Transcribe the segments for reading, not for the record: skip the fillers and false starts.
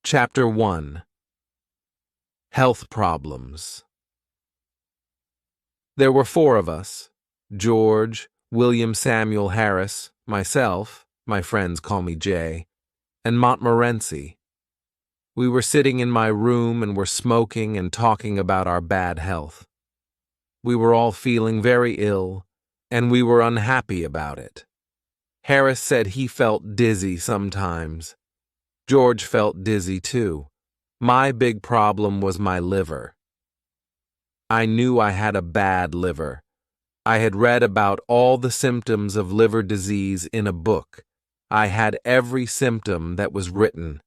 Chapter 1. Health Problems. There were four of us: George, William Samuel Harris, myself, my friends call me Jay, and Montmorency. We were sitting in my room and were smoking and talking about our bad health. We were all feeling very ill, and we were unhappy about it. Harris said he felt dizzy sometimes. George felt dizzy too. My big problem was my liver. I knew I had a bad liver. I had read about all the symptoms of liver disease in a book. I had every symptom that was written.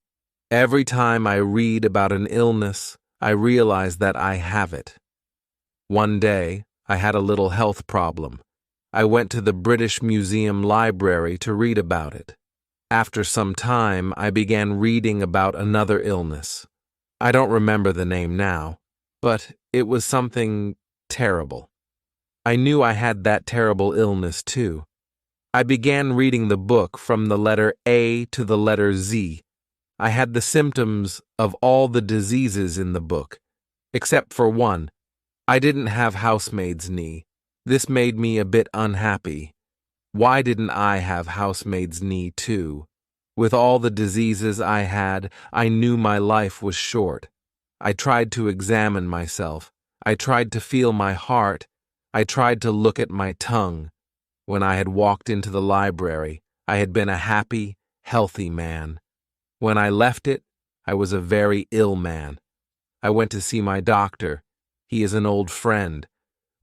Every time I read about an illness, I realize that I have it. One day, I had a little health problem. I went to the British Museum library to read about it. After some time, I began reading about another illness. I don't remember the name now, but it was something terrible. I knew I had that terrible illness too. I began reading the book from the letter A to the letter Z. I had the symptoms of all the diseases in the book, except for one. I didn't have housemaid's knee. This made me a bit unhappy. Why didn't I have housemaid's knee too? With all the diseases I had, I knew my life was short. I tried to examine myself. I tried to feel my heart. I tried to look at my tongue. When I had walked into the library, I had been a happy, healthy man. When I left it, I was a very ill man. I went to see my doctor. He is an old friend.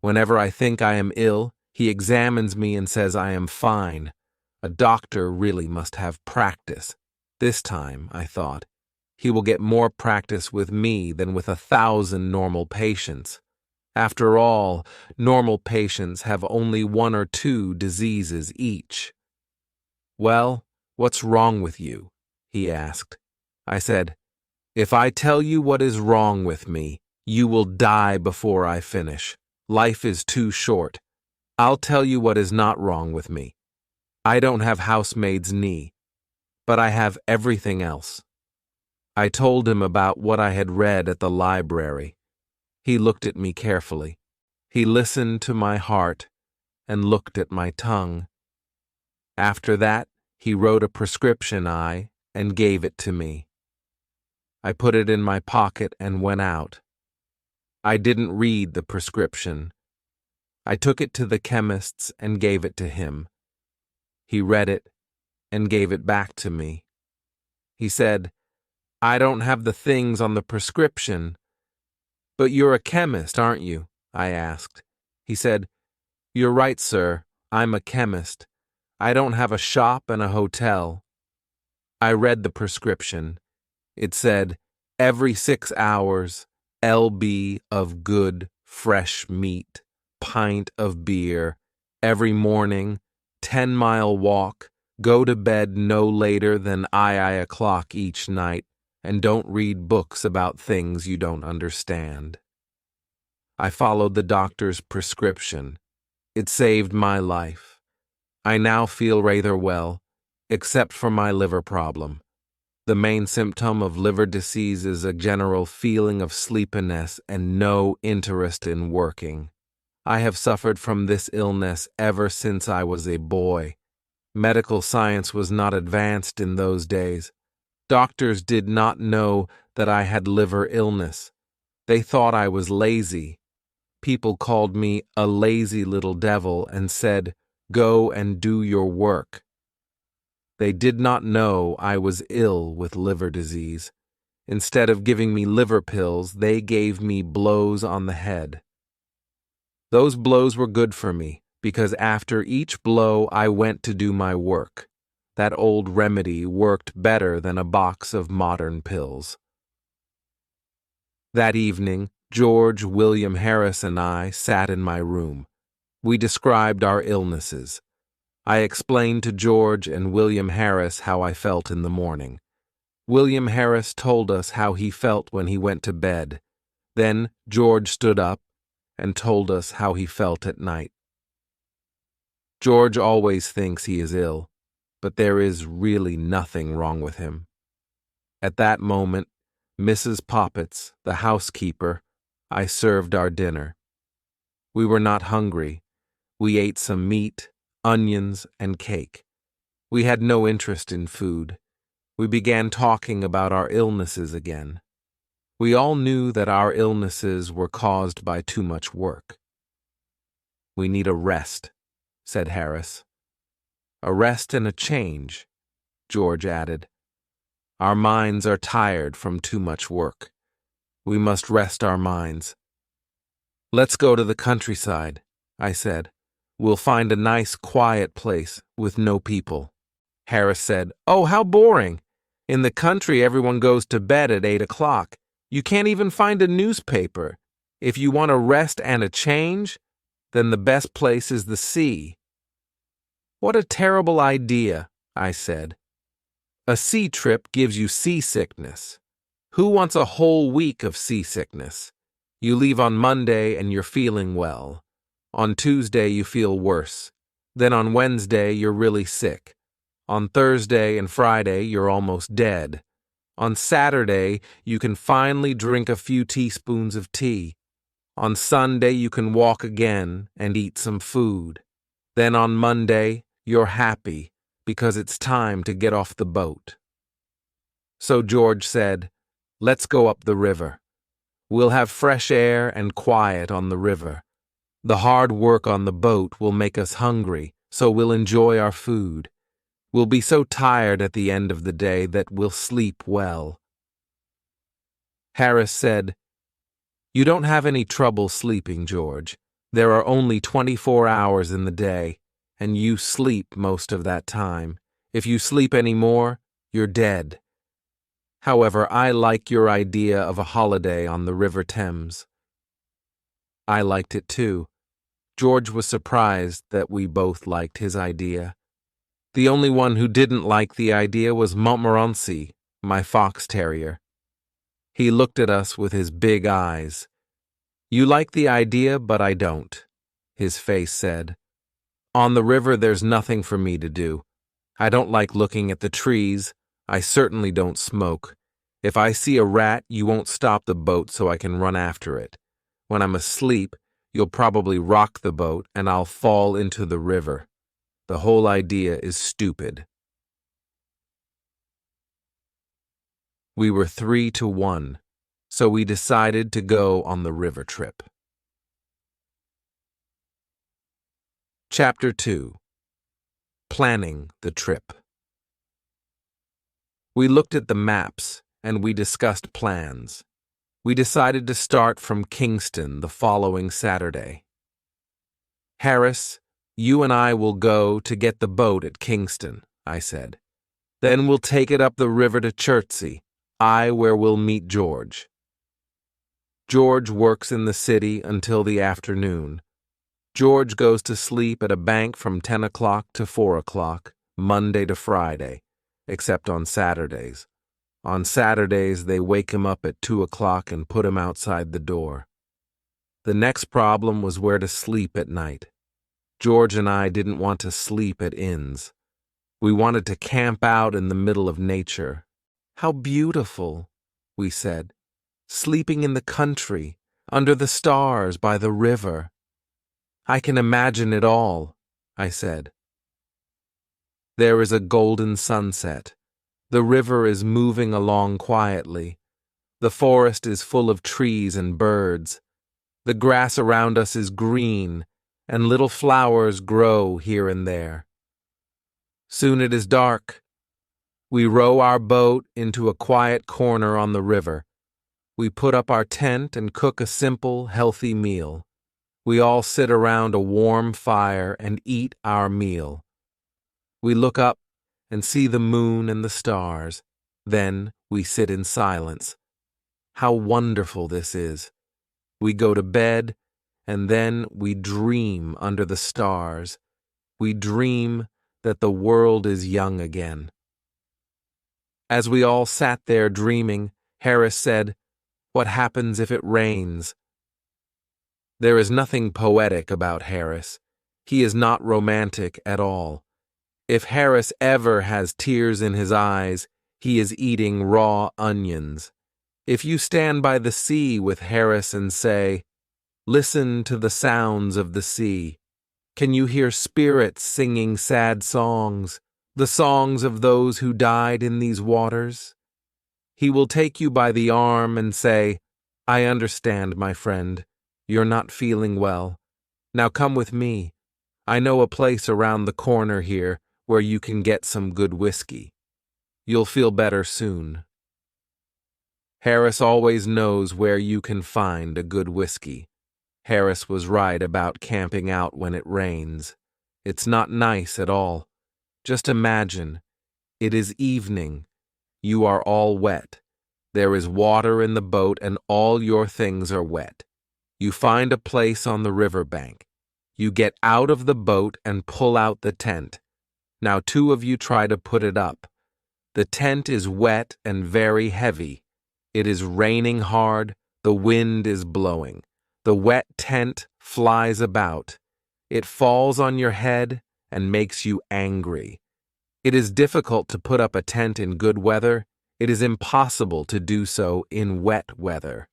Whenever I think I am ill, he examines me and says I am fine. A doctor really must have practice. This time, I thought, he will get more practice with me than with 1,000 normal patients. After all, normal patients have only 1 or 2 diseases each. "Well, what's wrong with you?" he asked. I said, "If I tell you what is wrong with me, you will die before I finish. Life is too short. I'll tell you what is not wrong with me. I don't have housemaid's knee, but I have everything else." I told him about what I had read at the library. He looked at me carefully. He listened to my heart and looked at my tongue. After that, he wrote a prescription and gave it to me. I put it in my pocket and went out. I didn't read the prescription. I took it to the chemist's and gave it to him. He read it and gave it back to me. He said, "I don't have the things on the prescription." "But you're a chemist, aren't you?" I asked. He said, "You're right, sir. I'm a chemist. I don't have a shop and a hotel." I read the prescription. It said, "Every 6 hours, lb of good, fresh meat, pint of beer, every morning, 10-mile walk, go to bed no later than I o'clock each night, and don't read books about things you don't understand." I followed the doctor's prescription. It saved my life. I now feel rather well, except for my liver problem. The main symptom of liver disease is a general feeling of sleepiness and no interest in working. I have suffered from this illness ever since I was a boy. Medical science was not advanced in those days. Doctors did not know that I had liver illness. They thought I was lazy. People called me a lazy little devil and said, "Go and do your work." They did not know I was ill with liver disease. Instead of giving me liver pills, they gave me blows on the head. Those blows were good for me, because after each blow I went to do my work. That old remedy worked better than a box of modern pills. That evening, George, William Harris, and I sat in my room. We described our illnesses. I explained to George and William Harris how I felt in the morning. William Harris told us how he felt when he went to bed. Then George stood up and told us how he felt at night. George always thinks he is ill, but there is really nothing wrong with him. At that moment, Mrs. Poppets, the housekeeper, I served our dinner. We were not hungry. We ate some meat, onions, and cake. We had no interest in food. We began talking about our illnesses again. We all knew that our illnesses were caused by too much work. "We need a rest," said Harris. "A rest and a change," George added. "Our minds are tired from too much work. We must rest our minds." "Let's go to the countryside," I said. "We'll find a nice, quiet place with no people." Harris said, "Oh, how boring! In the country, everyone goes to bed at 8 o'clock. You can't even find a newspaper. If you want a rest and a change, then the best place is the sea." "What a terrible idea," I said. "A sea trip gives you seasickness. Who wants a whole week of seasickness? You leave on Monday and you're feeling well. On Tuesday you feel worse. Then on Wednesday you're really sick. On Thursday and Friday you're almost dead. On Saturday you can finally drink a few teaspoons of tea. On Sunday you can walk again and eat some food. Then on Monday you're happy because it's time to get off the boat." So George said, "Let's go up the river. We'll have fresh air and quiet on the river. The hard work on the boat will make us hungry, so we'll enjoy our food. We'll be so tired at the end of the day that we'll sleep well." Harris said, "You don't have any trouble sleeping, George. There are only 24 hours in the day, and you sleep most of that time. If you sleep any more, you're dead. However, I like your idea of a holiday on the River Thames." I liked it too. George was surprised that we both liked his idea. The only one who didn't like the idea was Montmorency, my fox terrier. He looked at us with his big eyes. "You like the idea, but I don't," his face said. "On the river there's nothing for me to do. I don't like looking at the trees. I certainly don't smoke. If I see a rat, you won't stop the boat so I can run after it. When I'm asleep, you'll probably rock the boat and I'll fall into the river. The whole idea is stupid." We were 3-1, so we decided to go on the river trip. Chapter 2. Planning the Trip. We looked at the maps and we discussed plans. We decided to start from Kingston the following Saturday. "Harris, you and I will go to get the boat at Kingston," I said. "Then we'll take it up the river to Chertsey, where we'll meet George. George works in the city until the afternoon. George goes to sleep at a bank from 10 o'clock to 4 o'clock, Monday to Friday, except on Saturdays. On Saturdays, they wake him up at 2 o'clock and put him outside the door." The next problem was where to sleep at night. George and I didn't want to sleep at inns. We wanted to camp out in the middle of nature. "How beautiful," we said. "Sleeping in the country, under the stars, by the river." "I can imagine it all," I said. There is a golden sunset. The river is moving along quietly. The forest is full of trees and birds. The grass around us is green, and little flowers grow here and there. Soon it is dark. We row our boat into a quiet corner on the river. We put up our tent and cook a simple, healthy meal. We all sit around a warm fire and eat our meal. We look up and see the moon and the stars. Then we sit in silence. How wonderful this is. We go to bed, and then we dream under the stars. We dream that the world is young again. As we all sat there dreaming, Harris said, "What happens if it rains?" There is nothing poetic about Harris. He is not romantic at all. If Harris ever has tears in his eyes, He is eating raw onions. If you stand by the sea with Harris and say, "Listen to the sounds of the sea," can you hear spirits singing sad songs, the songs of those who died in these waters? He will take you by the arm and say, "I understand, my friend. You're not feeling well. Now come with me. I know a place around the corner here where you can get some good whiskey. You'll feel better soon." Harris always knows where you can find a good whiskey. Harris was right about camping out when it rains. It's not nice at all. Just imagine, it is evening. You are all wet. There is water in the boat and all your things are wet. You find a place on the riverbank. You get out of the boat and pull out the tent. Now 2 of you try to put it up. The tent is wet and very heavy. It is raining hard. The wind is blowing. The wet tent flies about. It falls on your head and makes you angry. It is difficult to put up a tent in good weather. It is impossible to do so in wet weather.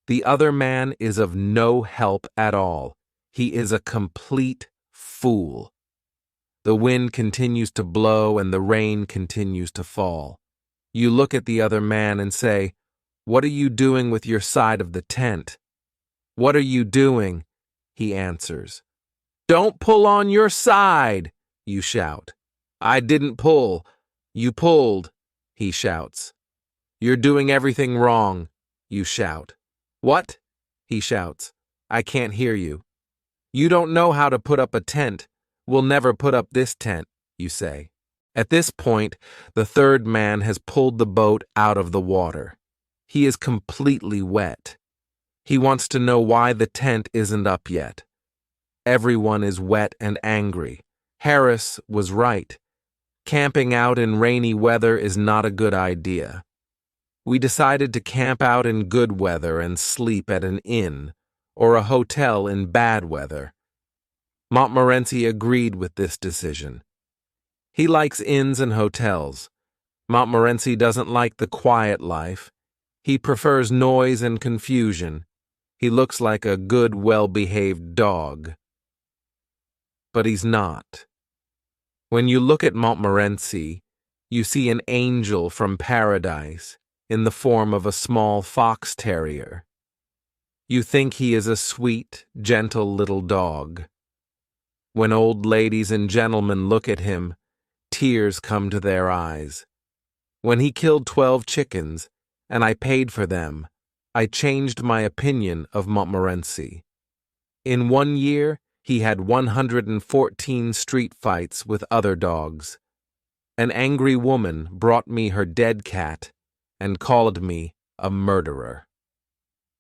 The other man is of no help at all. He is a complete fool. The wind continues to blow and the rain continues to fall. You look at the other man and say, "What are you doing with your side of the tent?" "What are you doing?" he answers. "Don't pull on your side," you shout. "I didn't pull. You pulled," he shouts. "You're doing everything wrong," you shout. "What?" he shouts. "I can't hear you." "You don't know how to put up a tent. We'll never put up this tent," you say. At this point, the third man has pulled the boat out of the water. He is completely wet. He wants to know why the tent isn't up yet. Everyone is wet and angry. Harris was right. Camping out in rainy weather is not a good idea. We decided to camp out in good weather and sleep at an inn or a hotel in bad weather. Montmorency agreed with this decision. He likes inns and hotels. Montmorency doesn't like the quiet life. He prefers noise and confusion. He looks like a good, well-behaved dog. But he's not. When you look at Montmorency, you see an angel from paradise in the form of a small fox terrier. You think he is a sweet, gentle little dog. When old ladies and gentlemen look at him, tears come to their eyes. When he killed 12 chickens, and I paid for them, I changed my opinion of Montmorency. In 1 year, he had 114 street fights with other dogs. An angry woman brought me her dead cat and called me a murderer.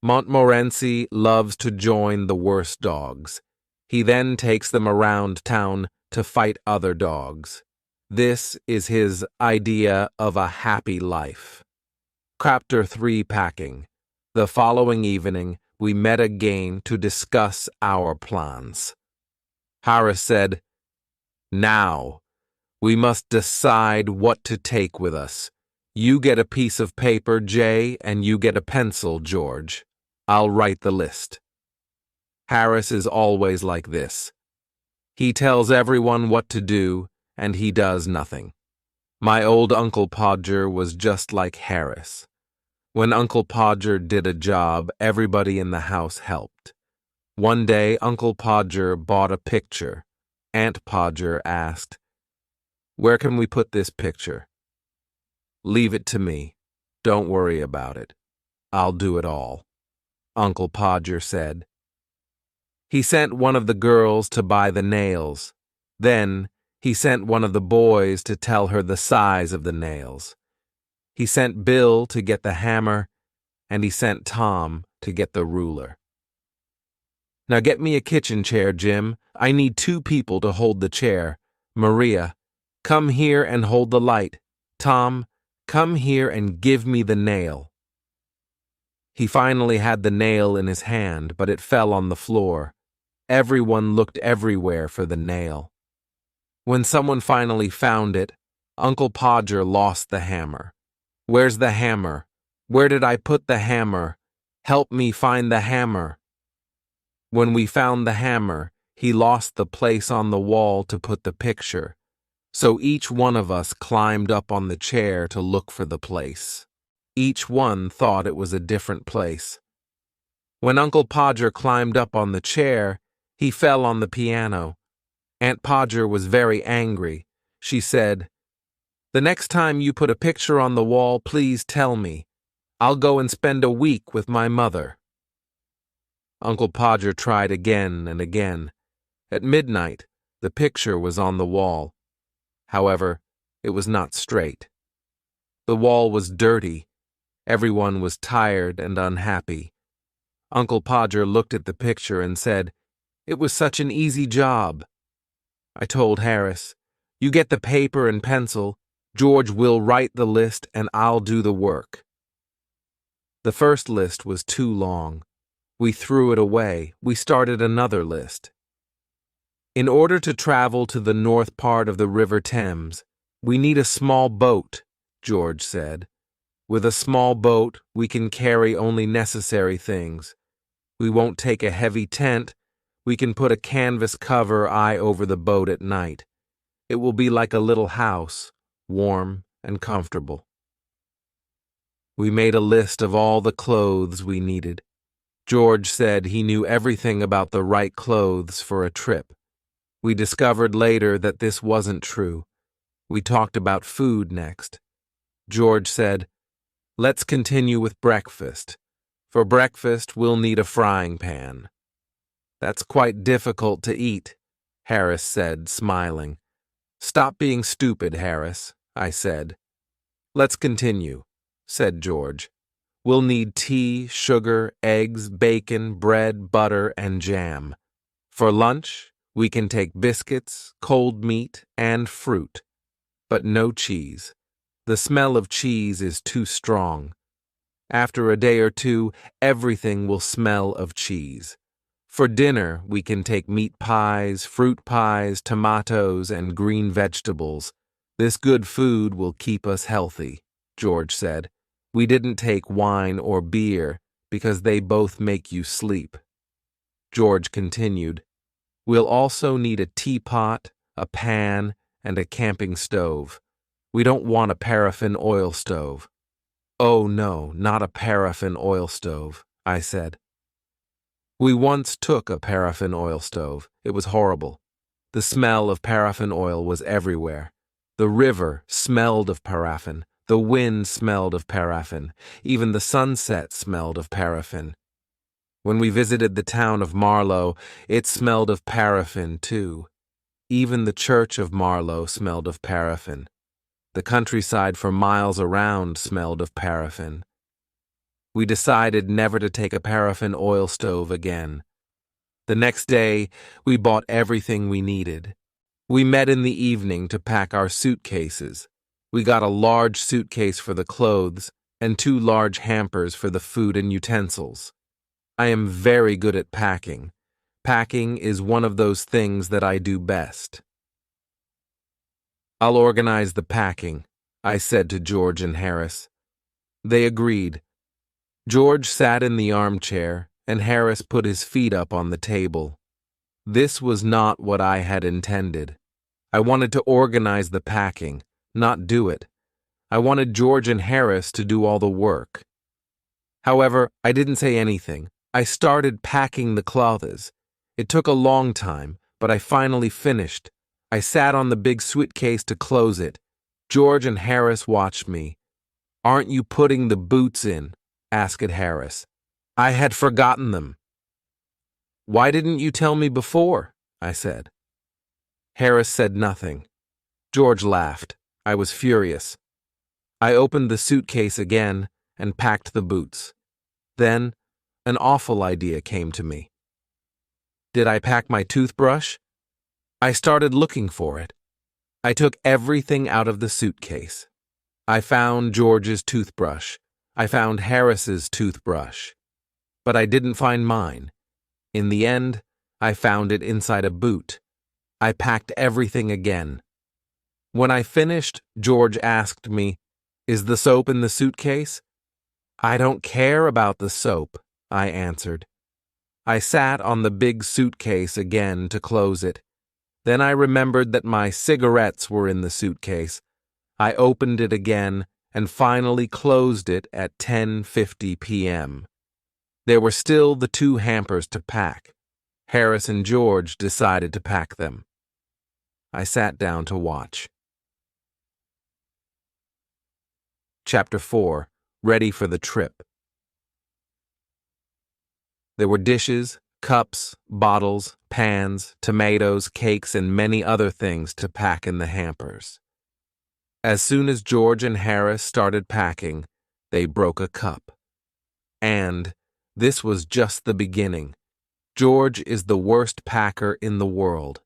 Montmorency loves to join the worst dogs. He then takes them around town to fight other dogs. This is his idea of a happy life. Chapter 3 Packing. The following evening, we met again to discuss our plans. Harris said, "Now, we must decide what to take with us. You get a piece of paper, Jay, and you get a pencil, George. I'll write the list." Harris is always like this. He tells everyone what to do, and he does nothing. My old Uncle Podger was just like Harris. When Uncle Podger did a job, everybody in the house helped. One day, Uncle Podger bought a picture. Aunt Podger asked, "Where can we put this picture?" "Leave it to me. Don't worry about it. I'll do it all," Uncle Podger said. He sent one of the girls to buy the nails. Then, he sent one of the boys to tell her the size of the nails. He sent Bill to get the hammer, and he sent Tom to get the ruler. "Now get me a kitchen chair, Jim. I need 2 people to hold the chair. Maria, come here and hold the light. Tom, come here and give me the nail." He finally had the nail in his hand, but it fell on the floor. Everyone looked everywhere for the nail. When someone finally found it, Uncle Podger lost the hammer. Where's the hammer? Where did I put the hammer? Help me find the hammer. When we found the hammer, he lost the place on the wall to put the picture, so each one of us climbed up on the chair to look for the place. Each one thought it was a different place. When Uncle Podger climbed up on the chair, he fell on the piano. Aunt Podger was very angry. She said, "The next time you put a picture on the wall, please tell me. I'll go and spend a week with my mother." Uncle Podger tried again and again. At midnight, the picture was on the wall. However, it was not straight. The wall was dirty. Everyone was tired and unhappy. Uncle Podger looked at the picture and said, "It was such an easy job." I told Harris, "You get the paper and pencil. George will write the list and I'll do the work." The first list was too long. We threw it away. We started another list. In order to travel to the north part of the River Thames, we need a small boat, George said. With a small boat, we can carry only necessary things. We won't take a heavy tent. We can put a canvas cover over the boat at night. It will be like a little house, warm and comfortable. We made a list of all the clothes we needed. George said he knew everything about the right clothes for a trip. We discovered later that this wasn't true. We talked about food next. George said, "Let's continue with breakfast. For breakfast, we'll need a frying pan." "That's quite difficult to eat," Harris said, smiling. "Stop being stupid, Harris," I said. "Let's continue," said George. "We'll need tea, sugar, eggs, bacon, bread, butter, and jam. For lunch, we can take biscuits, cold meat, and fruit. But no cheese. The smell of cheese is too strong. After a day or two, everything will smell of cheese. For dinner, we can take meat pies, fruit pies, tomatoes, and green vegetables. This good food will keep us healthy," George said. "We didn't take wine or beer because they both make you sleep." George continued, "We'll also need a teapot, a pan, and a camping stove. We don't want a paraffin oil stove." "Oh no, not a paraffin oil stove," I said. We once took a paraffin oil stove. It was horrible. The smell of paraffin oil was everywhere. The river smelled of paraffin. The wind smelled of paraffin. Even the sunset smelled of paraffin. When we visited the town of Marlow, it smelled of paraffin too. Even the church of Marlow smelled of paraffin. The countryside for miles around smelled of paraffin. We decided never to take a paraffin oil stove again. The next day, we bought everything we needed. We met in the evening to pack our suitcases. We got a large suitcase for the clothes and 2 large hampers for the food and utensils. I am very good at packing. Packing is one of those things that I do best. "I'll organize the packing," I said to George and Harris. They agreed. George sat in the armchair, and Harris put his feet up on the table. This was not what I had intended. I wanted to organize the packing, not do it. I wanted George and Harris to do all the work. However, I didn't say anything. I started packing the clothes. It took a long time, but I finally finished. I sat on the big suitcase to close it. George and Harris watched me. "Aren't you putting the boots in?" asked Harris. "I had forgotten them." "Why didn't you tell me before?" I said. Harris said nothing. George laughed. I was furious. I opened the suitcase again and packed the boots. Then, an awful idea came to me. Did I pack my toothbrush? I started looking for it. I took everything out of the suitcase. I found George's toothbrush. I found Harris's toothbrush. But I didn't find mine. In the end, I found it inside a boot. I packed everything again. When I finished, George asked me, Is the soap in the suitcase? I don't care about the soap, I answered. I sat on the big suitcase again to close it. Then I remembered that my cigarettes were in the suitcase. I opened it again and finally closed it at 10:50 p.m. There were still the 2 hampers to pack. Harris and George decided to pack them. I sat down to watch. Chapter 4. Ready for the trip. There were dishes, cups, bottles, pans, tomatoes, cakes, and many other things to pack in the hampers. As soon as George and Harris started packing, they broke a cup. And this was just the beginning. George is the worst packer in the world.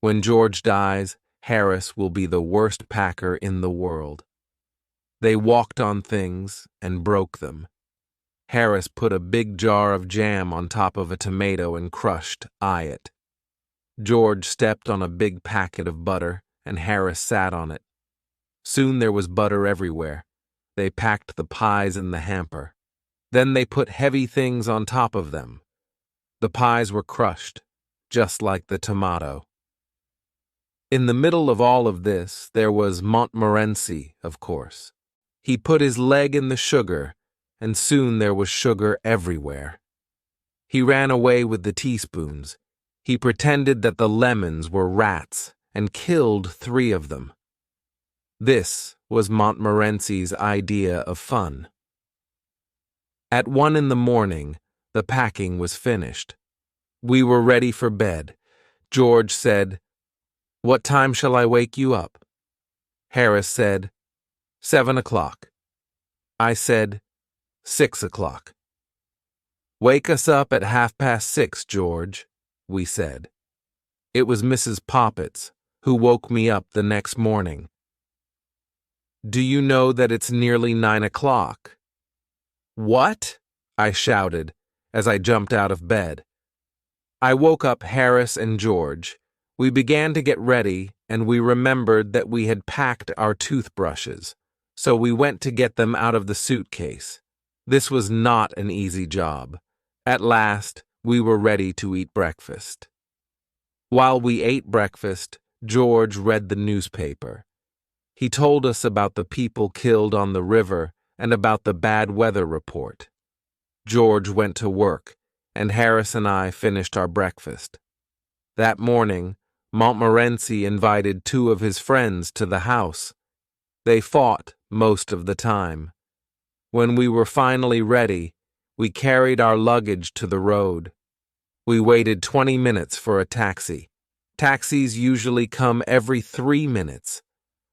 When George dies, Harris will be the worst packer in the world. They walked on things and broke them. Harris put a big jar of jam on top of a tomato and crushed it. George stepped on a big packet of butter, and Harris sat on it. Soon there was butter everywhere. They packed the pies in the hamper. Then they put heavy things on top of them. The pies were crushed, just like the tomato. In the middle of all of this, there was Montmorency, of course. He put his leg in the sugar, and soon there was sugar everywhere. He ran away with the teaspoons. He pretended that the lemons were rats and killed 3 of them. This was Montmorency's idea of fun. At 1 in the morning, the packing was finished. We were ready for bed. George said, "What time shall I wake you up?" Harris said, 7 o'clock. I said, 6 o'clock. "Wake us up at 6:30, George," we said. It was Mrs. Poppets who woke me up the next morning. "Do you know that it's nearly 9 o'clock?" "What?" I shouted as I jumped out of bed. I woke up Harris and George. We began to get ready, and we remembered that we had packed our toothbrushes, so we went to get them out of the suitcase. This was not an easy job. At last, we were ready to eat breakfast. While we ate breakfast, George read the newspaper. He told us about the people killed on the river and about the bad weather report. George went to work, and Harris and I finished our breakfast. That morning, Montmorency invited 2 of his friends to the house. They fought most of the time. When we were finally ready, we carried our luggage to the road. We waited 20 minutes for a taxi. Taxis usually come every 3 minutes.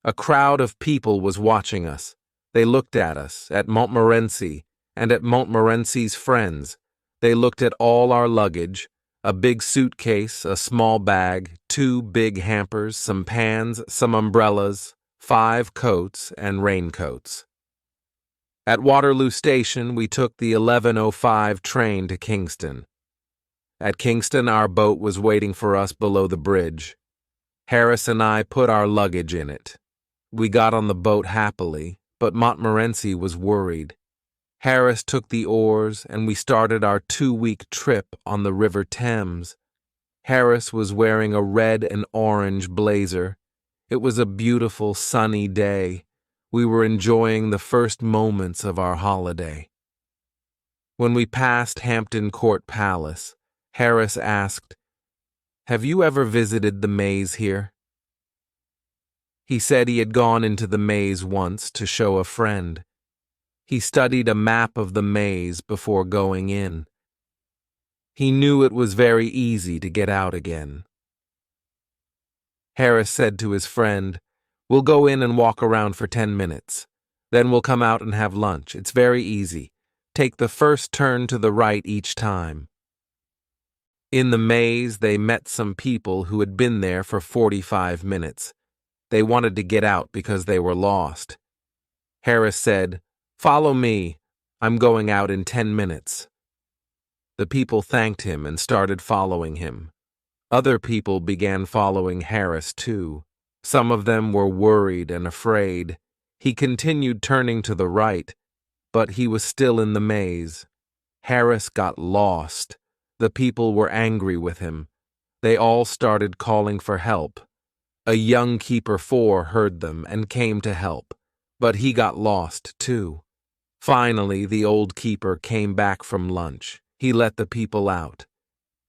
A crowd of people was watching us. They looked at us, at Montmorency, and at Montmorency's friends. They looked at all our luggage, a big suitcase, a small bag, 2 big hampers, some pans, some umbrellas, 5 coats and raincoats. At Waterloo Station, we took the 11:05 train to Kingston. At Kingston, our boat was waiting for us below the bridge. Harris and I put our luggage in it. We got on the boat happily, but Montmorency was worried. Harris took the oars, and we started our 2-week trip on the River Thames. Harris was wearing a red and orange blazer. It was a beautiful, sunny day. We were enjoying the first moments of our holiday. When we passed Hampton Court Palace, Harris asked, "Have you ever visited the maze here?" He said he had gone into the maze once to show a friend. He studied a map of the maze before going in. He knew it was very easy to get out again. Harris said to his friend, "We'll go in and walk around for 10 minutes. Then we'll come out and have lunch. It's very easy. Take the first turn to the right each time." In the maze, they met some people who had been there for 45 minutes. They wanted to get out because they were lost. Harris said, "Follow me. I'm going out in 10 minutes." The people thanked him and started following him. Other people began following Harris too. Some of them were worried and afraid. He continued turning to the right, but he was still in the maze. Harris got lost. The people were angry with him. They all started calling for help. A young keeper 4 heard them and came to help, but he got lost too. Finally, the old keeper came back from lunch. He let the people out.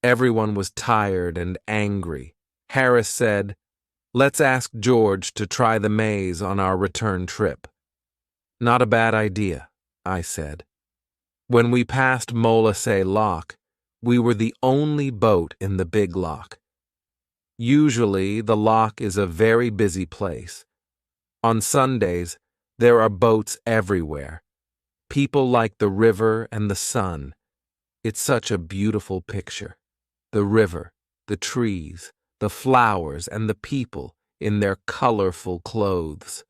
Everyone was tired and angry. Harris said, "Let's ask George to try the maze on our return trip." "Not a bad idea," I said. When we passed Molasay Lock, we were the only boat in the big lock. Usually, the lock is a very busy place. On Sundays, there are boats everywhere. People like the river and the sun. It's such a beautiful picture. The river, the trees, the flowers, and the people in their colorful clothes.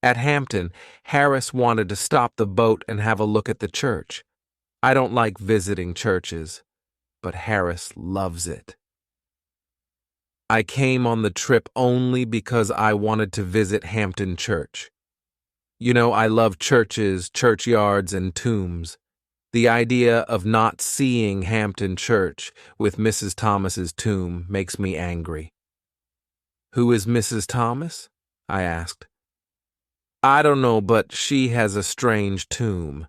At Hampton, Harris wanted to stop the boat and have a look at the church. I don't like visiting churches, but Harris loves it. I came on the trip only because I wanted to visit Hampton Church. You know, I love churches, churchyards, and tombs. The idea of not seeing Hampton Church with Mrs. Thomas's tomb makes me angry. "Who is Mrs. Thomas?" I asked. "I don't know, but she has a strange tomb,"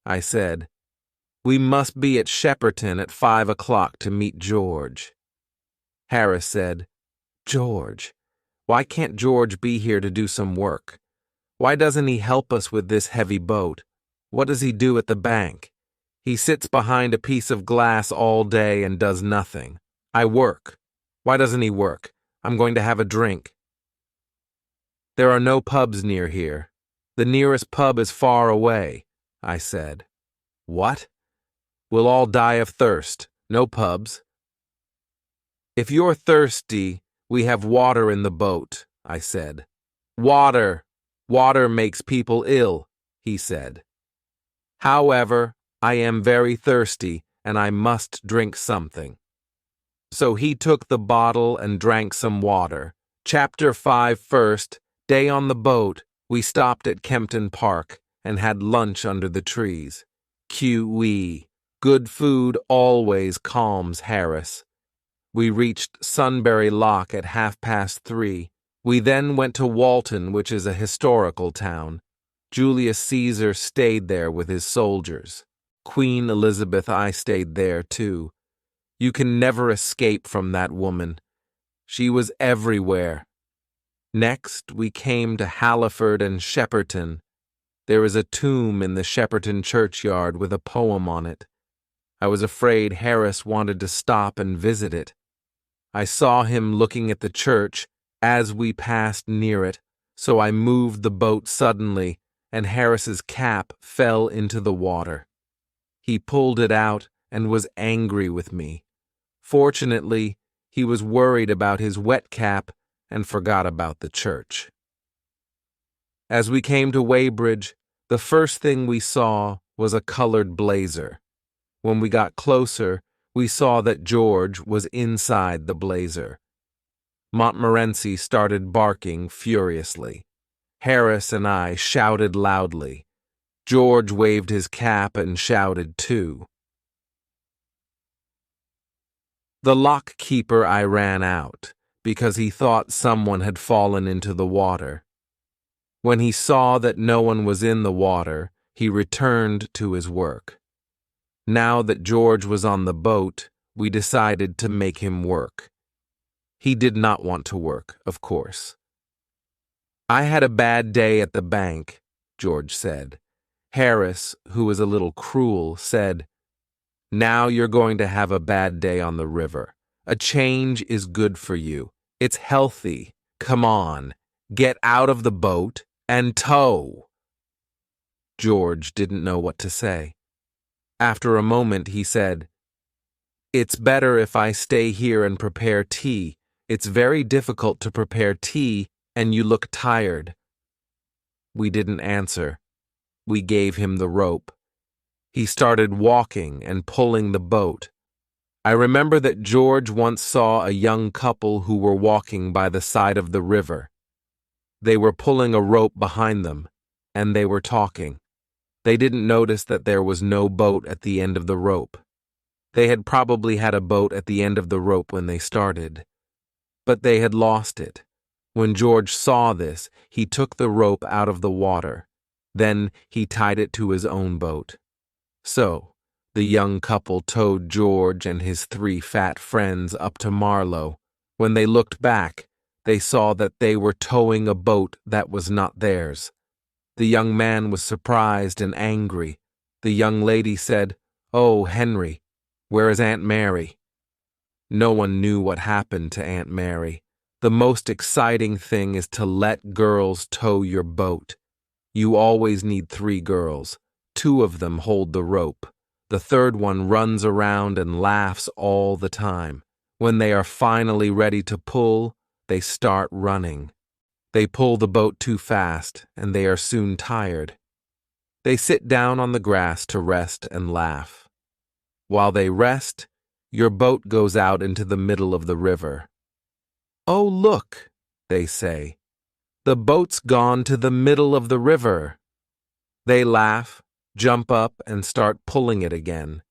I said. "We must be at Shepperton at 5 o'clock to meet George." Harris said, "George? Why can't George be here to do some work? Why doesn't he help us with this heavy boat? What does he do at the bank? He sits behind a piece of glass all day and does nothing. I work. Why doesn't he work? I'm going to have a drink." "There are no pubs near here. The nearest pub is far away," I said. "What? We'll all die of thirst. No pubs." "If you're thirsty, we have water in the boat," I said. "Water! Water makes people ill," he said. "However, I am very thirsty, and I must drink something." So he took the bottle and drank some water. Chapter 5 First day on the boat, we stopped at Kempton Park and had lunch under the trees. QE. Good food always calms Harris. We reached Sunbury Lock at 3:30. We then went to Walton, which is a historical town. Julius Caesar stayed there with his soldiers. Queen Elizabeth I stayed there too. You can never escape from that woman. She was everywhere. Next, we came to Halliford and Shepperton. There is a tomb in the Shepperton churchyard with a poem on it. I was afraid Harris wanted to stop and visit it. I saw him looking at the church as we passed near it, so I moved the boat suddenly, and Harris's cap fell into the water. He pulled it out and was angry with me. Fortunately, he was worried about his wet cap and forgot about the church. As we came to Weybridge, the first thing we saw was a colored blazer. When we got closer, we saw that George was inside the blazer. Montmorency started barking furiously. Harris and I shouted loudly. George waved his cap and shouted too. The lock keeper I ran out, because he thought someone had fallen into the water. When he saw that no one was in the water, he returned to his work. Now that George was on the boat, we decided to make him work. He did not want to work, of course. "I had a bad day at the bank," George said. Harris, who was a little cruel, said, "Now you're going to have a bad day on the river. A change is good for you. It's healthy. Come on, get out of the boat and tow." George didn't know what to say. After a moment, he said, "It's better if I stay here and prepare tea. It's very difficult to prepare tea, and you look tired." We didn't answer. We gave him the rope. He started walking and pulling the boat. I remember that George once saw a young couple who were walking by the side of the river. They were pulling a rope behind them, and they were talking. They didn't notice that there was no boat at the end of the rope. They had probably had a boat at the end of the rope when they started, but they had lost it. When George saw this, he took the rope out of the water. Then he tied it to his own boat. So, the young couple towed George and his 3 fat friends up to Marlow. When they looked back, they saw that they were towing a boat that was not theirs. The young man was surprised and angry. The young lady said, "Oh, Henry, where is Aunt Mary?" No one knew what happened to Aunt Mary. The most exciting thing is to let girls tow your boat. You always need 3 girls. 2 of them hold the rope. The third one runs around and laughs all the time. When they are finally ready to pull, they start running. They pull the boat too fast, and they are soon tired. They sit down on the grass to rest and laugh. While they rest, your boat goes out into the middle of the river. "Oh, look," they say. "The boat's gone to the middle of the river." They laugh, jump up, and start pulling it again.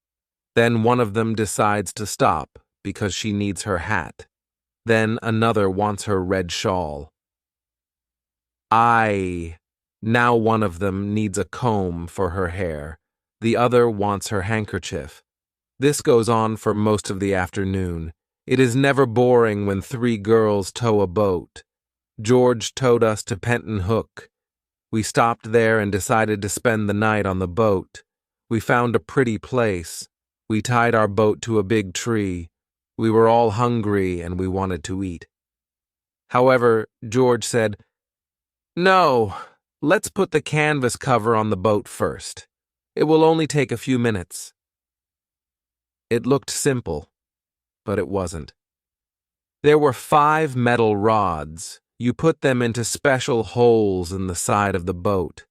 Then one of them decides to stop because she needs her hat. Then another wants her red shawl. Now one of them needs a comb for her hair. The other wants her handkerchief. This goes on for most of the afternoon. It is never boring when 3 girls tow a boat. George towed us to Penton Hook. We stopped there and decided to spend the night on the boat. We found a pretty place. We tied our boat to a big tree. We were all hungry and we wanted to eat. However, George said, "No, let's put the canvas cover on the boat first. It will only take a few minutes." It looked simple, but it wasn't. There were 5 metal rods. You put them into special holes in the side of the boat.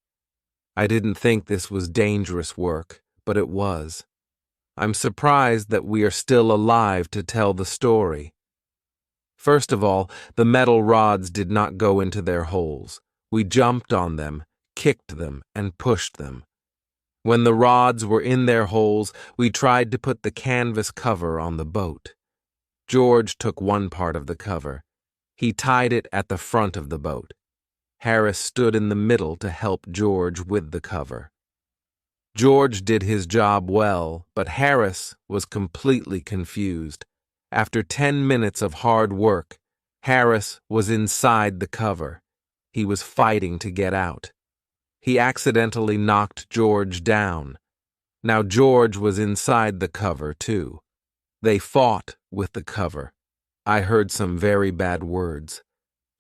I didn't think this was dangerous work, but it was. I'm surprised that we are still alive to tell the story. First of all, the metal rods did not go into their holes. We jumped on them, kicked them, and pushed them. When the rods were in their holes, we tried to put the canvas cover on the boat. George took one part of the cover. He tied it at the front of the boat. Harris stood in the middle to help George with the cover. George did his job well, but Harris was completely confused. After 10 minutes of hard work, Harris was inside the cover. He was fighting to get out. He accidentally knocked George down. Now George was inside the cover, too. They fought with the cover. I heard some very bad words.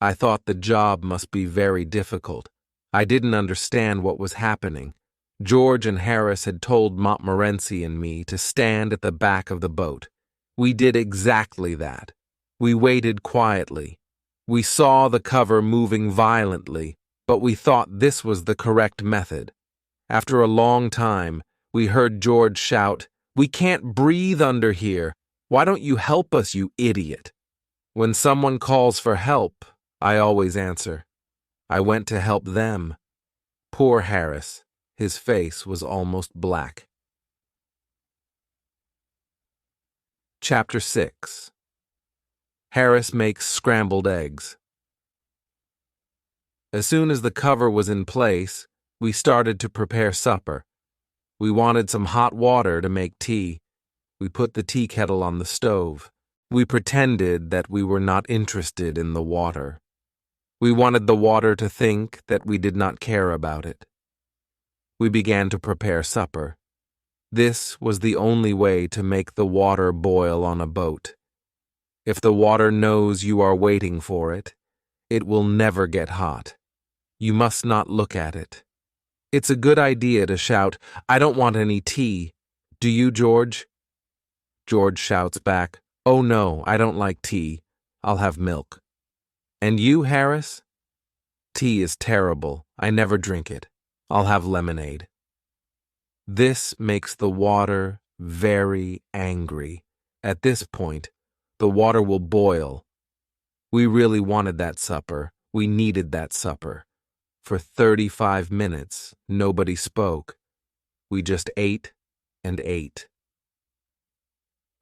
I thought the job must be very difficult. I didn't understand what was happening. George and Harris had told Montmorency and me to stand at the back of the boat. We did exactly that. We waited quietly. We saw the cover moving violently, but we thought this was the correct method. After a long time, we heard George shout, "We can't breathe under here. Why don't you help us, you idiot?" When someone calls for help, I always answer. I went to help them. Poor Harris. His face was almost black. Chapter 6. Harris makes scrambled eggs. As soon as the cover was in place, we started to prepare supper. We wanted some hot water to make tea. We put the tea kettle on the stove. We pretended that we were not interested in the water. We wanted the water to think that we did not care about it. We began to prepare supper. This was the only way to make the water boil on a boat. If the water knows you are waiting for it, it will never get hot. You must not look at it. It's a good idea to shout, "I don't want any tea. Do you, George?" George shouts back, "Oh no, I don't like tea. I'll have milk." "And you, Harris?" "Tea is terrible. I never drink it. I'll have lemonade." This makes the water very angry. At this point, the water will boil. We really wanted that supper. We needed that supper. For 35 minutes, nobody spoke. We just ate and ate.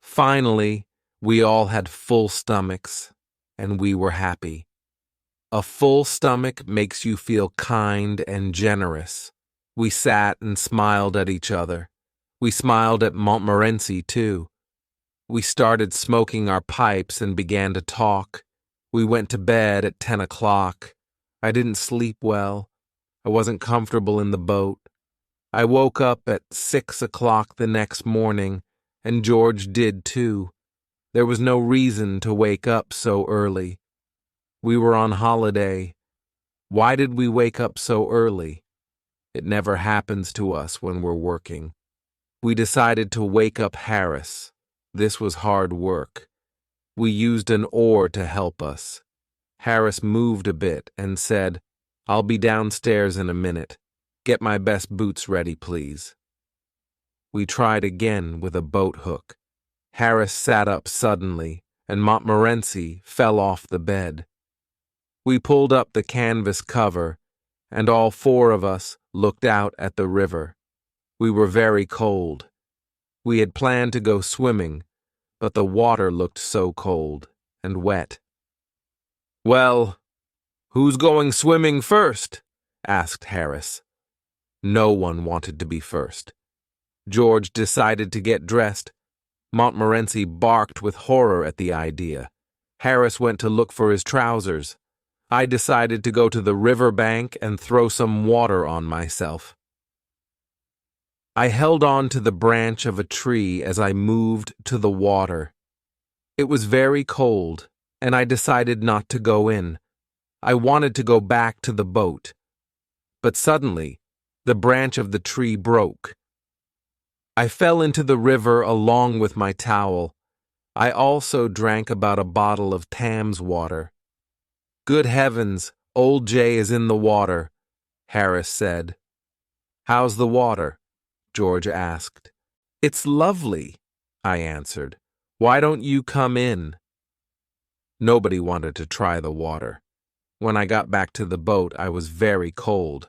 Finally, we all had full stomachs, and we were happy. A full stomach makes you feel kind and generous. We sat and smiled at each other. We smiled at Montmorency, too. We started smoking our pipes and began to talk. We went to bed at 10 o'clock. I didn't sleep well. I wasn't comfortable in the boat. I woke up at 6 o'clock the next morning, and George did too. There was no reason to wake up so early. We were on holiday. Why did we wake up so early? It never happens to us when we're working. We decided to wake up Harris. This was hard work. We used an oar to help us. Harris moved a bit and said, "I'll be downstairs in a minute. Get my best boots ready, please." We tried again with a boat hook. Harris sat up suddenly, and Montmorency fell off the bed. We pulled up the canvas cover, and all four of us looked out at the river. We were very cold. We had planned to go swimming, but the water looked so cold and wet. "Well, who's going swimming first?" asked Harris. No one wanted to be first. George decided to get dressed. Montmorency barked with horror at the idea. Harris went to look for his trousers. I decided to go to the river bank and throw some water on myself. I held on to the branch of a tree as I moved to the water. It was very cold, and I decided not to go in. I wanted to go back to the boat. But suddenly, the branch of the tree broke. I fell into the river along with my towel. I also drank about a bottle of Thames water. "Good heavens, old Jay is in the water," Harris said. "How's the water?" George asked. "It's lovely," I answered. "Why don't you come in?" Nobody wanted to try the water. When I got back to the boat, I was very cold.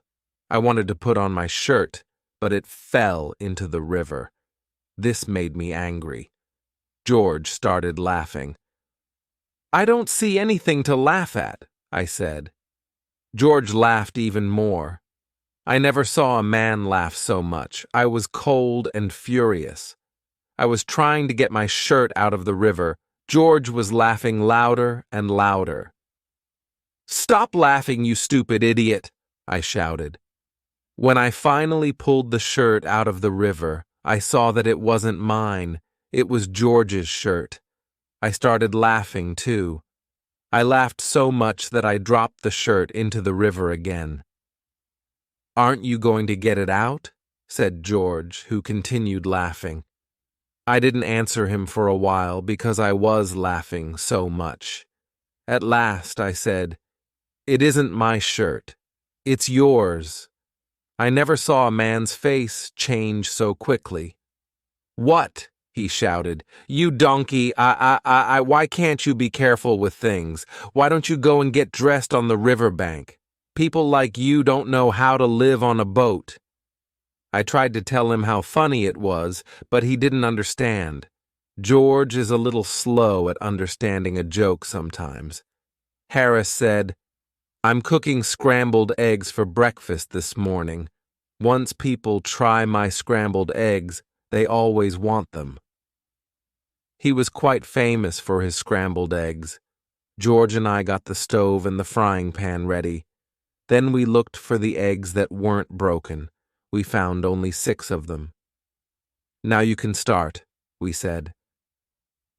I wanted to put on my shirt, but it fell into the river. This made me angry. George started laughing. "I don't see anything to laugh at," I said. George laughed even more. I never saw a man laugh so much. I was cold and furious. I was trying to get my shirt out of the river. George was laughing louder and louder. "Stop laughing, you stupid idiot," I shouted. When I finally pulled the shirt out of the river, I saw that it wasn't mine. It was George's shirt. I started laughing, too. I laughed so much that I dropped the shirt into the river again. "Aren't you going to get it out?" said George, who continued laughing. I didn't answer him for a while because I was laughing so much. At last I said, "It isn't my shirt. It's yours." I never saw a man's face change so quickly. "What?" he shouted. "You donkey, why can't you be careful with things? Why don't you go and get dressed on the river bank? People like you don't know how to live on a boat." I tried to tell him how funny it was, but he didn't understand. George is a little slow at understanding a joke sometimes. Harris said, "I'm cooking scrambled eggs for breakfast this morning. Once people try my scrambled eggs, they always want them." He was quite famous for his scrambled eggs. George and I got the stove and the frying pan ready. Then we looked for the eggs that weren't broken. We found only 6 of them. "Now you can start," we said.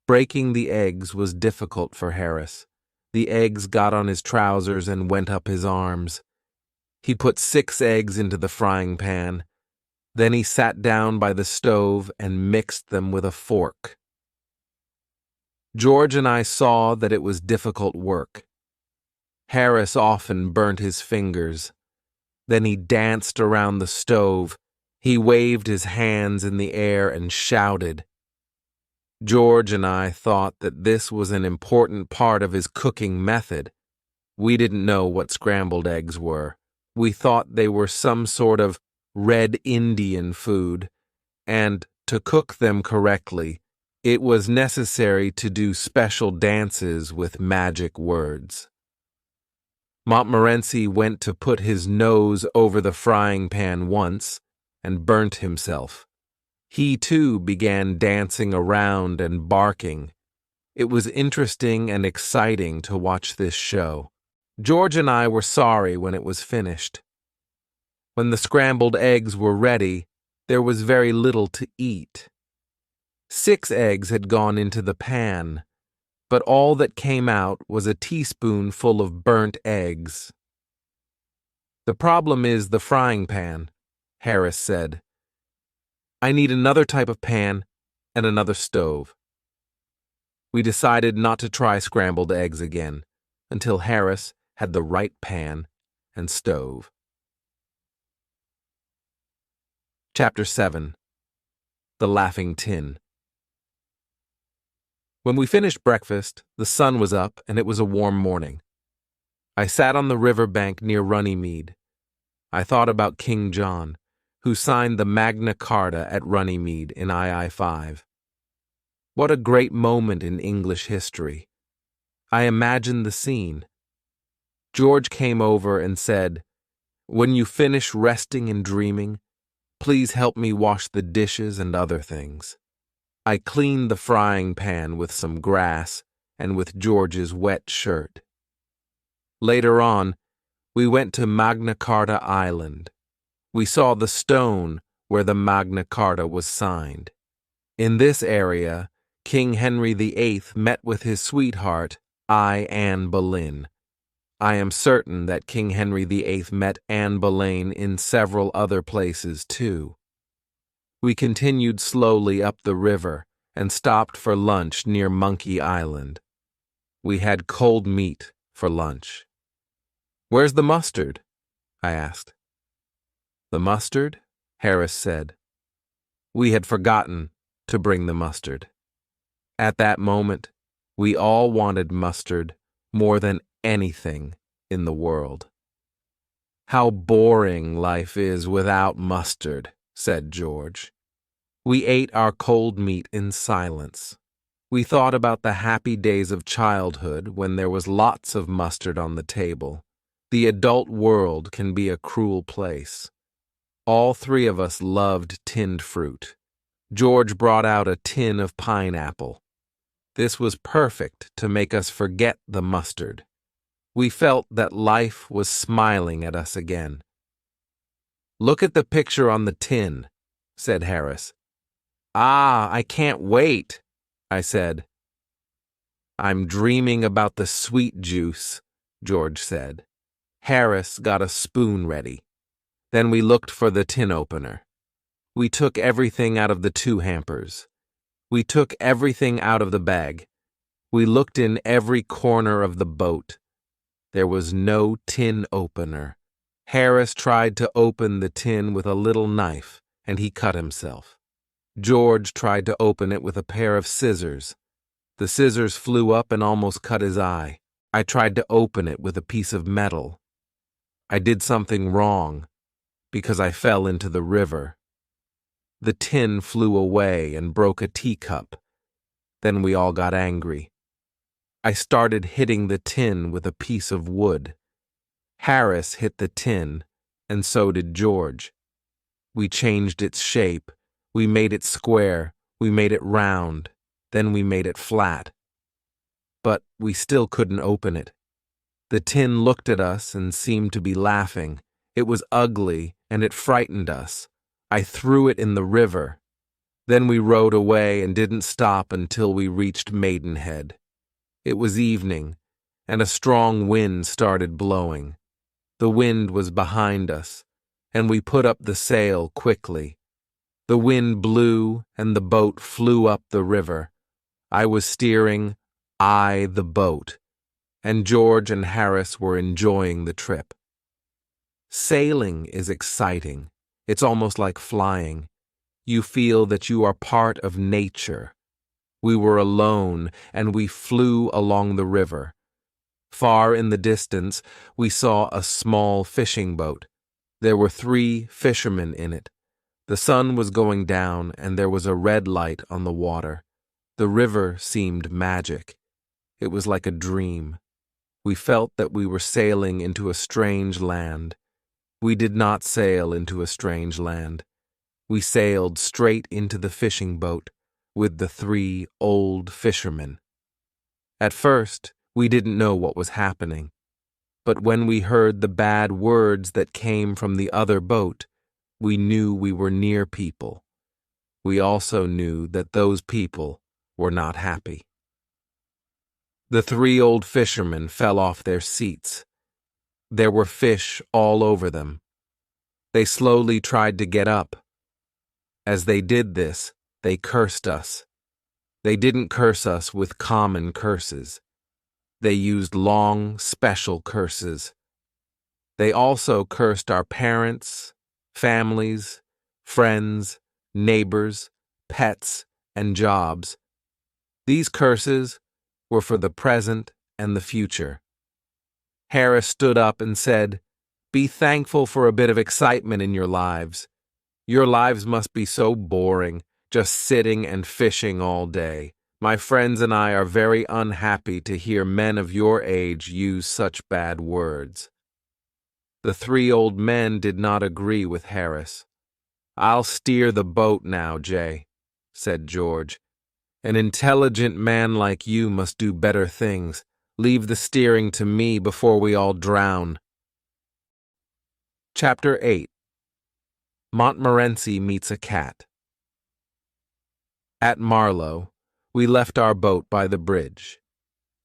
Breaking the eggs was difficult for Harris. The eggs got on his trousers and went up his arms. He put 6 eggs into the frying pan. Then he sat down by the stove and mixed them with a fork. George and I saw that it was difficult work. Harris often burnt his fingers. Then he danced around the stove. He waved his hands in the air and shouted. George and I thought that this was an important part of his cooking method. We didn't know what scrambled eggs were. We thought they were some sort of red Indian food, and to cook them correctly, it was necessary to do special dances with magic words. Montmorency went to put his nose over the frying pan once and burnt himself. He too began dancing around and barking. It was interesting and exciting to watch this show. George and I were sorry when it was finished. When the scrambled eggs were ready, there was very little to eat. 6 eggs had gone into the pan, but all that came out was a teaspoonful of burnt eggs. "The problem is the frying pan," Harris said. "I need another type of pan and another stove." We decided not to try scrambled eggs again until Harris had the right pan and stove. Chapter 7. The Laughing Tin. When we finished breakfast, the sun was up and it was a warm morning. I sat on the river bank near Runnymede. I thought about King John, who signed the Magna Carta at Runnymede in II-5. What a great moment in English history. I imagined the scene. George came over and said, "When you finish resting and dreaming, please help me wash the dishes and other things." I cleaned the frying pan with some grass and with George's wet shirt. Later on, we went to Magna Carta Island. We saw the stone where the Magna Carta was signed. In this area, King Henry VIII met with his sweetheart, Anne Boleyn. I am certain that King Henry VIII met Anne Boleyn in several other places too. We continued slowly up the river and stopped for lunch near Monkey Island. We had cold meat for lunch. "Where's the mustard?" I asked. "The mustard?" Harris said. We had forgotten to bring the mustard. At that moment, we all wanted mustard more than anything in the world. "How boring life is without mustard," said George. We ate our cold meat in silence. We thought about the happy days of childhood when there was lots of mustard on the table. The adult world can be a cruel place. All 3 of us loved tinned fruit. George brought out a tin of pineapple. This was perfect to make us forget the mustard. We felt that life was smiling at us again. "Look at the picture on the tin," said Harris. "Ah, I can't wait," I said. "I'm dreaming about the sweet juice," George said. Harris got a spoon ready. Then we looked for the tin opener. We took everything out of the 2 hampers. We took everything out of the bag. We looked in every corner of the boat. There was no tin opener. Harris tried to open the tin with a little knife, and he cut himself. George tried to open it with a pair of scissors. The scissors flew up and almost cut his eye. I tried to open it with a piece of metal. I did something wrong, because I fell into the river. The tin flew away and broke a teacup. Then we all got angry. I started hitting the tin with a piece of wood. Harris hit the tin, and so did George. We changed its shape. We made it square. We made it round. Then we made it flat. But we still couldn't open it. The tin looked at us and seemed to be laughing. It was ugly, and it frightened us. I threw it in the river. Then we rowed away and didn't stop until we reached Maidenhead. It was evening, and a strong wind started blowing. The wind was behind us, and we put up the sail quickly. The wind blew, and the boat flew up the river. I was steering, the boat, and George and Harris were enjoying the trip. Sailing is exciting. It's almost like flying. You feel that you are part of nature. We were alone, and we flew along the river. Far in the distance, we saw a small fishing boat. There were 3 fishermen in it. The sun was going down, and there was a red light on the water. The river seemed magic. It was like a dream. We felt that we were sailing into a strange land. We did not sail into a strange land. We sailed straight into the fishing boat with the 3 old fishermen. At first, we didn't know what was happening. But when we heard the bad words that came from the other boat, we knew we were near people. We also knew that those people were not happy. The 3 old fishermen fell off their seats. There were fish all over them. They slowly tried to get up. As they did this, they cursed us. They didn't curse us with common curses. They used long, special curses. They also cursed our parents, families, friends, neighbors, pets, and jobs. These curses were for the present and the future. Harris stood up and said, "Be thankful for a bit of excitement in your lives. Your lives must be so boring, just sitting and fishing all day. My friends and I are very unhappy to hear men of your age use such bad words." The 3 old men did not agree with Harris. "I'll steer the boat now, Jay," said George. "An intelligent man like you must do better things. Leave the steering to me before we all drown." Chapter 8. Montmorency Meets a Cat. At Marlow, we left our boat by the bridge.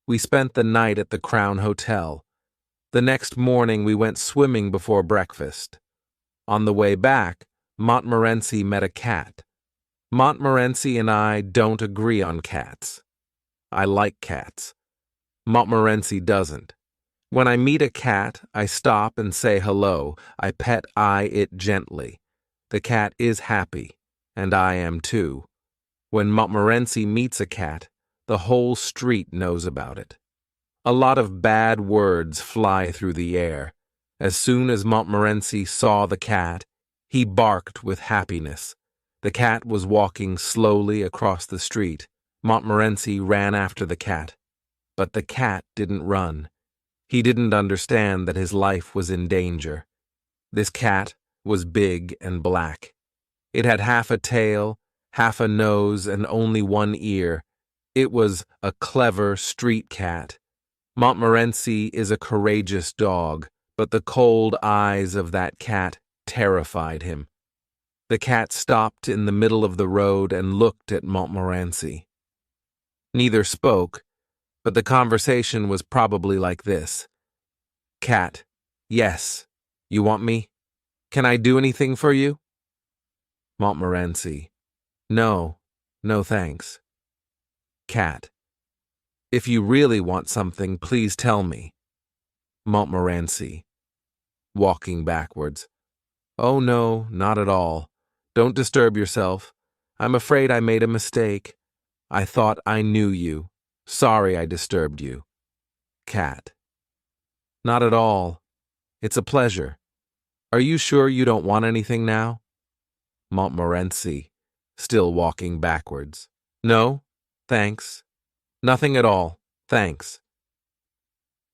We spent the night at the Crown Hotel. The next morning we went swimming before breakfast. On the way back, Montmorency met a cat. Montmorency and I don't agree on cats. I like cats. Montmorency doesn't. When I meet a cat, I stop and say hello. I pet it gently. The cat is happy, and I am too. When Montmorency meets a cat, the whole street knows about it. A lot of bad words fly through the air. As soon as Montmorency saw the cat, he barked with happiness. The cat was walking slowly across the street. Montmorency ran after the cat. But the cat didn't run. He didn't understand that his life was in danger. This cat was big and black. It had half a tail, half a nose, and only 1 ear. It was a clever street cat. Montmorency is a courageous dog, but the cold eyes of that cat terrified him. The cat stopped in the middle of the road and looked at Montmorency. Neither spoke, but the conversation was probably like this. "Cat, yes. You want me? Can I do anything for you?" Montmorency, No thanks." Cat, "If you really want something, please tell me." Montmorency, walking backwards, "Oh no, not at all. Don't disturb yourself. I'm afraid I made a mistake. I thought I knew you. Sorry I disturbed you." Cat, "Not at all. It's a pleasure. Are you sure you don't want anything now?" Montmorency, still walking backwards, "No, thanks. Nothing at all, thanks."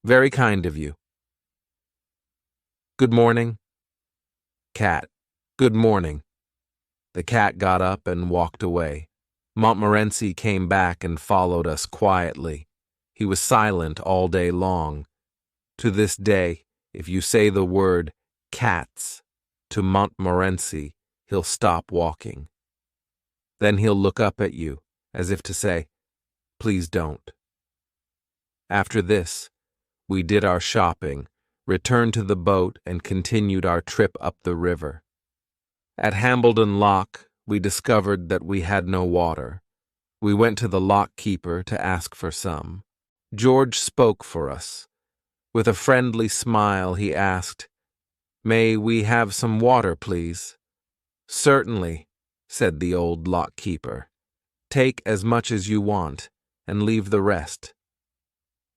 "Very kind of you." "Good morning." Cat, "Good morning." The cat got up and walked away. Montmorency came back and followed us quietly. He was silent all day long. To this day, if you say the word cats to Montmorency, he'll stop walking. Then he'll look up at you, as if to say, "Please don't." After this, we did our shopping, returned to the boat, and continued our trip up the river. At Hambledon Lock, we discovered that we had no water. We went to the lock keeper to ask for some. George spoke for us. With a friendly smile, he asked, "May we have some water, please?" "Certainly," said the old lock keeper. "Take as much as you want, and leave the rest."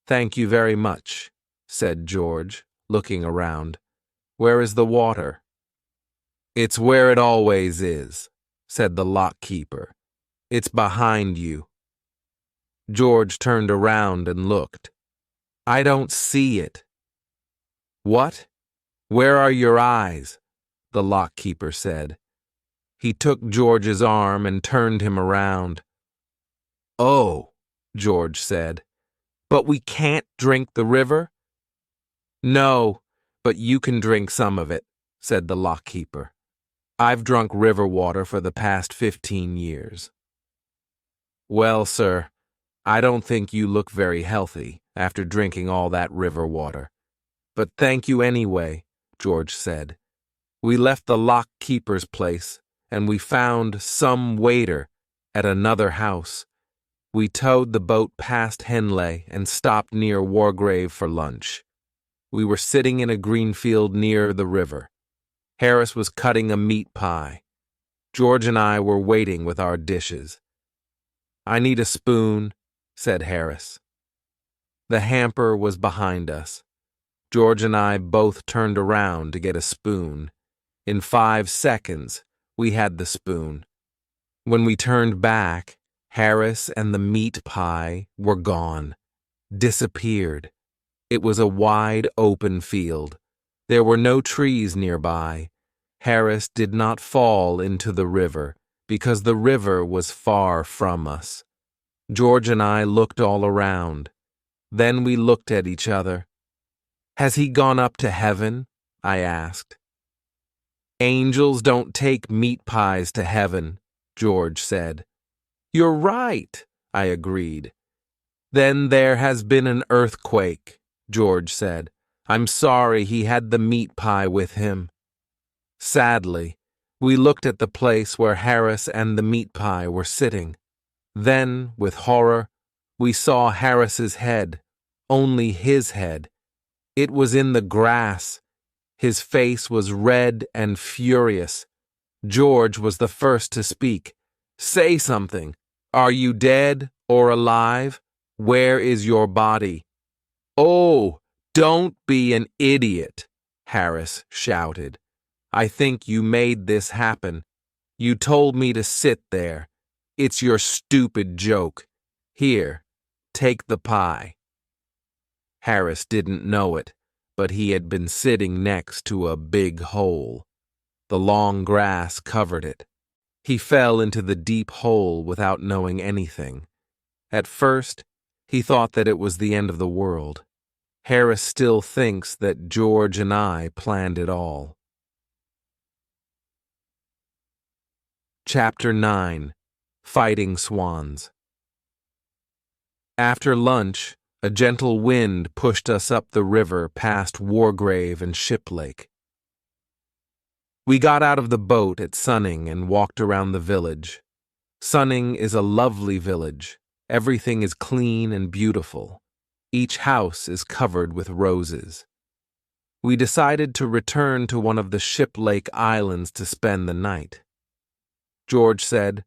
Thank you very much, said George, looking around. Where is the water? It's where it always is, said the lock-keeper. It's behind you. George turned around and looked. I don't see it. What? Where are your eyes? The lock-keeper said. He took George's arm and turned him around. Oh, George said. But we can't drink the river? No, but you can drink some of it, said the lock-keeper. I've drunk river water for the past 15 years. Well, sir, I don't think you look very healthy after drinking all that river water. But thank you anyway, George said. We left the lock-keeper's place, and we found some waiter at another house. We towed the boat past Henley and stopped near Wargrave for lunch. We were sitting in a green field near the river. Harris was cutting a meat pie. George and I were waiting with our dishes. I need a spoon, said Harris. The hamper was behind us. George and I both turned around to get a spoon. In 5 seconds, we had the spoon. When we turned back, Harris and the meat pie were gone, disappeared. It was a wide open field. There were no trees nearby. Harris did not fall into the river because the river was far from us. George and I looked all around. Then we looked at each other. Has he gone up to heaven? I asked. Angels don't take meat pies to heaven, George said. You're right, I agreed. Then there has been an earthquake, George said. I'm sorry he had the meat pie with him. Sadly, we looked at the place where Harris and the meat pie were sitting. Then, with horror, we saw Harris's head, only his head. It was in the grass. His face was red and furious. George was the first to speak. Say something. Are you dead or alive? Where is your body? Oh, don't be an idiot, Harris shouted. I think you made this happen. You told me to sit there. It's your stupid joke. Here, take the pie. Harris didn't know it, but he had been sitting next to a big hole. The long grass covered it. He fell into the deep hole without knowing anything. At first, he thought that it was the end of the world. Harris still thinks that George and I planned it all. Chapter 9. Fighting Swans. After lunch, a gentle wind pushed us up the river past Wargrave and Shiplake. We got out of the boat at Sunning and walked around the village. Sunning is a lovely village. Everything is clean and beautiful. Each house is covered with roses. We decided to return to one of the Shiplake Islands to spend the night. George said,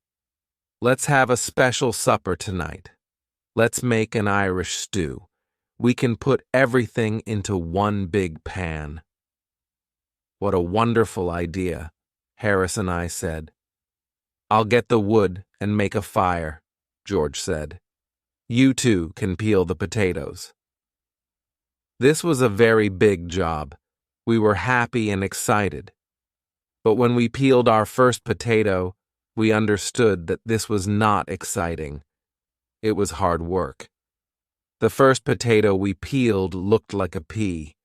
"Let's have a special supper tonight. Let's make an Irish stew. We can put everything into one big pan." What a wonderful idea, Harris and I said. I'll get the wood and make a fire, George said. You two can peel the potatoes. This was a very big job. We were happy and excited. But when we peeled our first potato, we understood that this was not exciting. It was hard work. The first potato we peeled looked like a pea.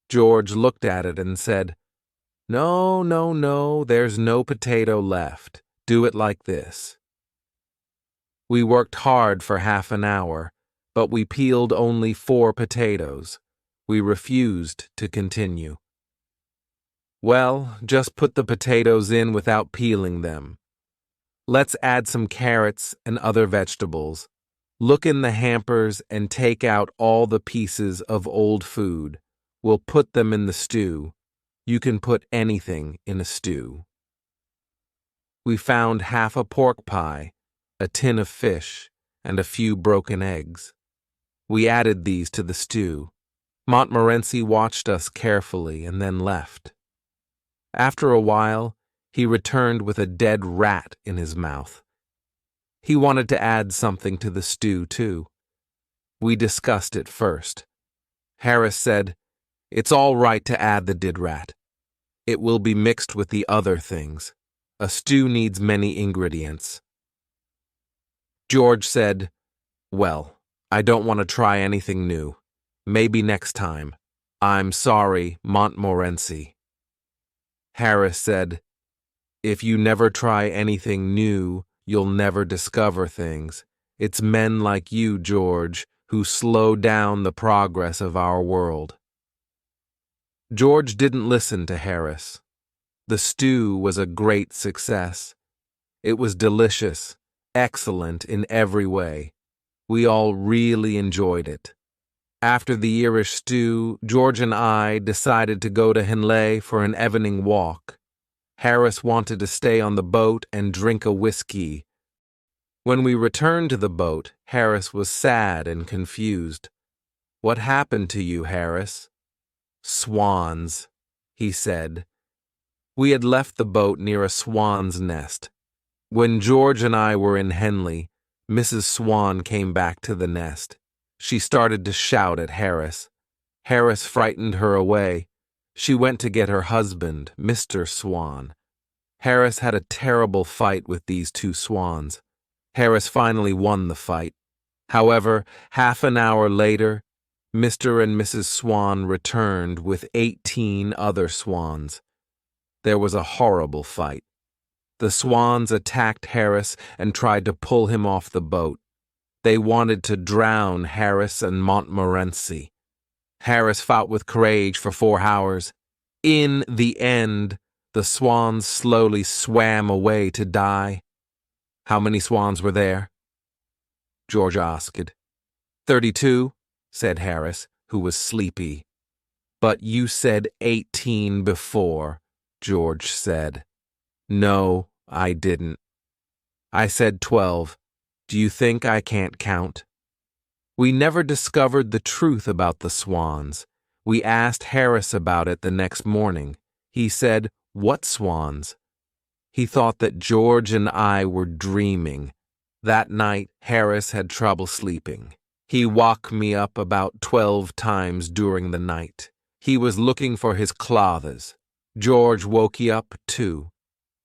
George looked at it and said, "No, no, no, there's no potato left. Do it like this." We worked hard for half an hour, but we peeled only 4 potatoes. We refused to continue. Well, just put the potatoes in without peeling them. Let's add some carrots and other vegetables. Look in the hampers and take out all the pieces of old food. We'll put them in the stew. You can put anything in a stew. We found half a pork pie, a tin of fish, and a few broken eggs. We added these to the stew. Montmorency watched us carefully and then left. After a while, he returned with a dead rat in his mouth. He wanted to add something to the stew, too. We discussed it first. Harris said, "It's all right to add the dead rat. It will be mixed with the other things. A stew needs many ingredients." George said, "Well, I don't want to try anything new. Maybe next time. I'm sorry, Montmorency." Harris said, "If you never try anything new, you'll never discover things. It's men like you, George, who slow down the progress of our world." George didn't listen to Harris. The stew was a great success. It was delicious, excellent in every way. We all really enjoyed it. After the Irish stew, George and I decided to go to Henley for an evening walk. Harris wanted to stay on the boat and drink a whiskey. When we returned to the boat, Harris was sad and confused. "What happened to you, Harris?" "Swans," he said. We had left the boat near a swan's nest. When George and I were in Henley, Mrs. Swan came back to the nest. She started to shout at Harris. Harris frightened her away. She went to get her husband, Mr. Swan. Harris had a terrible fight with these two swans. Harris finally won the fight. However, half an hour later, Mr. and Mrs. Swan returned with 18 other swans. There was a horrible fight. The swans attacked Harris and tried to pull him off the boat. They wanted to drown Harris and Montmorency. Harris fought with courage for 4 hours. In the end, the swans slowly swam away to die. "How many swans were there?" George asked. 32, said Harris, who was sleepy. "But you said 18 before," George said. "No, I didn't. I said 12. Do you think I can't count?" We never discovered the truth about the swans. We asked Harris about it the next morning. He said, "What swans?" He thought that George and I were dreaming. That night, Harris had trouble sleeping. He woke me up about 12 times during the night. He was looking for his clothes. George woke you up, too.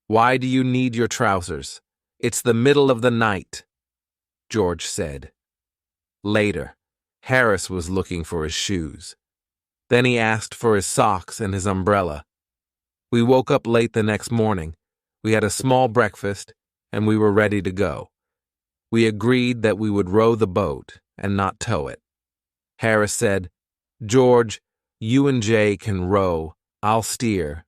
"Why do you need your trousers? It's the middle of the night," George said. Later, Harris was looking for his shoes. Then he asked for his socks and his umbrella. We woke up late the next morning. We had a small breakfast, and we were ready to go. We agreed that we would row the boat and not tow it. Harris said, "George, you and Jay can row. I'll steer."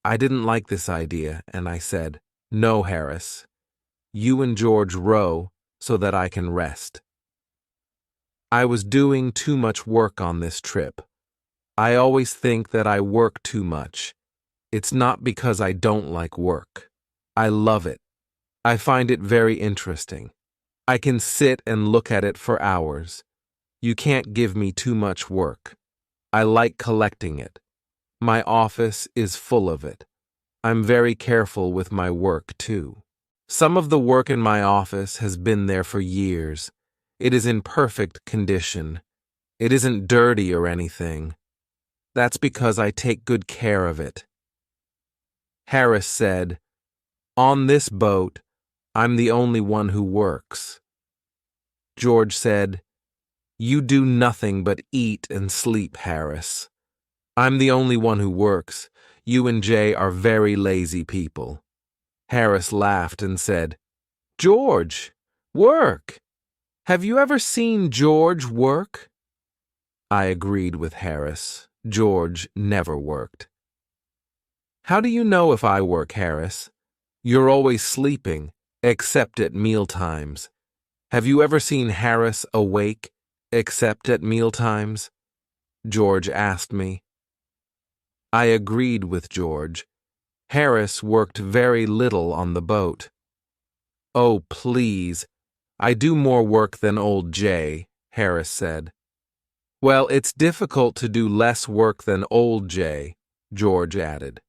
I didn't like this idea, and I said, "No, Harris. You and George row so that I can rest." I was doing too much work on this trip. I always think that I work too much. It's not because I don't like work. I love it. I find it very interesting. I can sit and look at it for hours. You can't give me too much work. I like collecting it. My office is full of it. I'm very careful with my work, too. Some of the work in my office has been there for years. It is in perfect condition. It isn't dirty or anything. That's because I take good care of it. Harris said, "On this boat, I'm the only one who works." George said, "You do nothing but eat and sleep, Harris. I'm the only one who works. You and Jay are very lazy people." Harris laughed and said, "George, work. Have you ever seen George work?" I agreed with Harris. George never worked. "How do you know if I work, Harris? You're always sleeping, except at mealtimes. Have you ever seen Harris awake, except at mealtimes?" George asked me. I agreed with George. Harris worked very little on the boat. "Oh, please. I do more work than old Jay," Harris said. Well, it's difficult to do less work than old Jay, George added.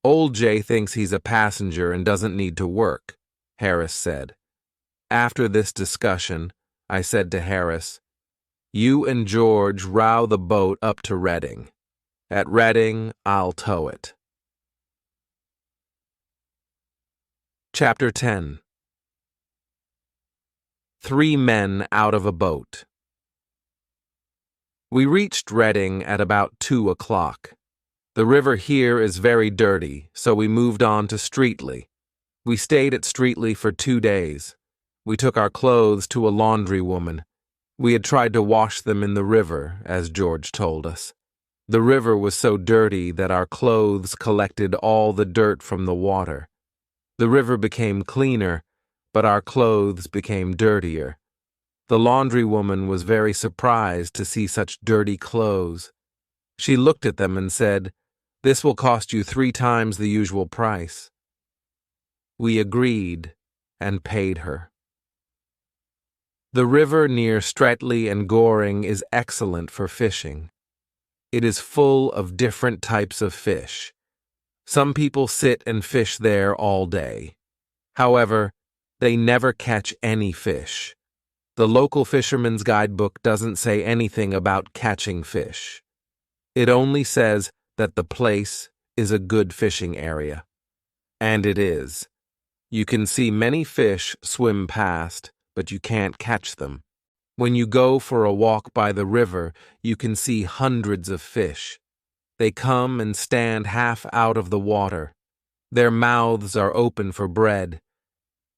Old Jay thinks he's a passenger and doesn't need to work, Harris said. After this discussion, I said to Harris, you and George row the boat up to Reading. At Reading, I'll tow it. Chapter 10. 3 men out of a boat. We reached Reading at about 2 o'clock. The river here is very dirty, so we moved on to Streatley. We stayed at Streatley for 2 days. We took our clothes to a laundrywoman. We had tried to wash them in the river, as George told us. The river was so dirty that our clothes collected all the dirt from the water. The river became cleaner, but our clothes became dirtier. The laundrywoman was very surprised to see such dirty clothes. She looked at them and said, "This will cost you 3 times the usual price." We agreed and paid her. The river near Streatley and Goring is excellent for fishing. It is full of different types of fish. Some people sit and fish there all day. However, they never catch any fish. The local fisherman's guidebook doesn't say anything about catching fish. It only says that the place is a good fishing area. And it is. You can see many fish swim past, but you can't catch them. When you go for a walk by the river, you can see hundreds of fish. They come and stand half out of the water. Their mouths are open for bread.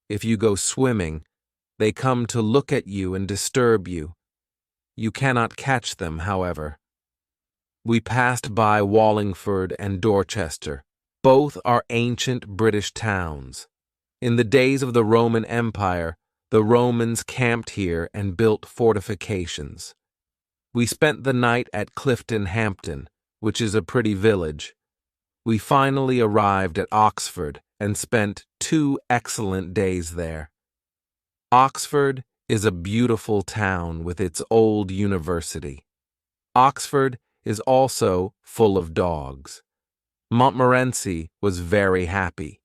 If you go swimming, they come to look at you and disturb you. You cannot catch them, however. We passed by Wallingford and Dorchester. Both are ancient British towns. In the days of the Roman Empire, the Romans camped here and built fortifications. We spent the night at Clifton Hampton, which is a pretty village. We finally arrived at Oxford and spent 2 excellent days there. Oxford is a beautiful town with its old university. Oxford is also full of dogs. Montmorency was very happy.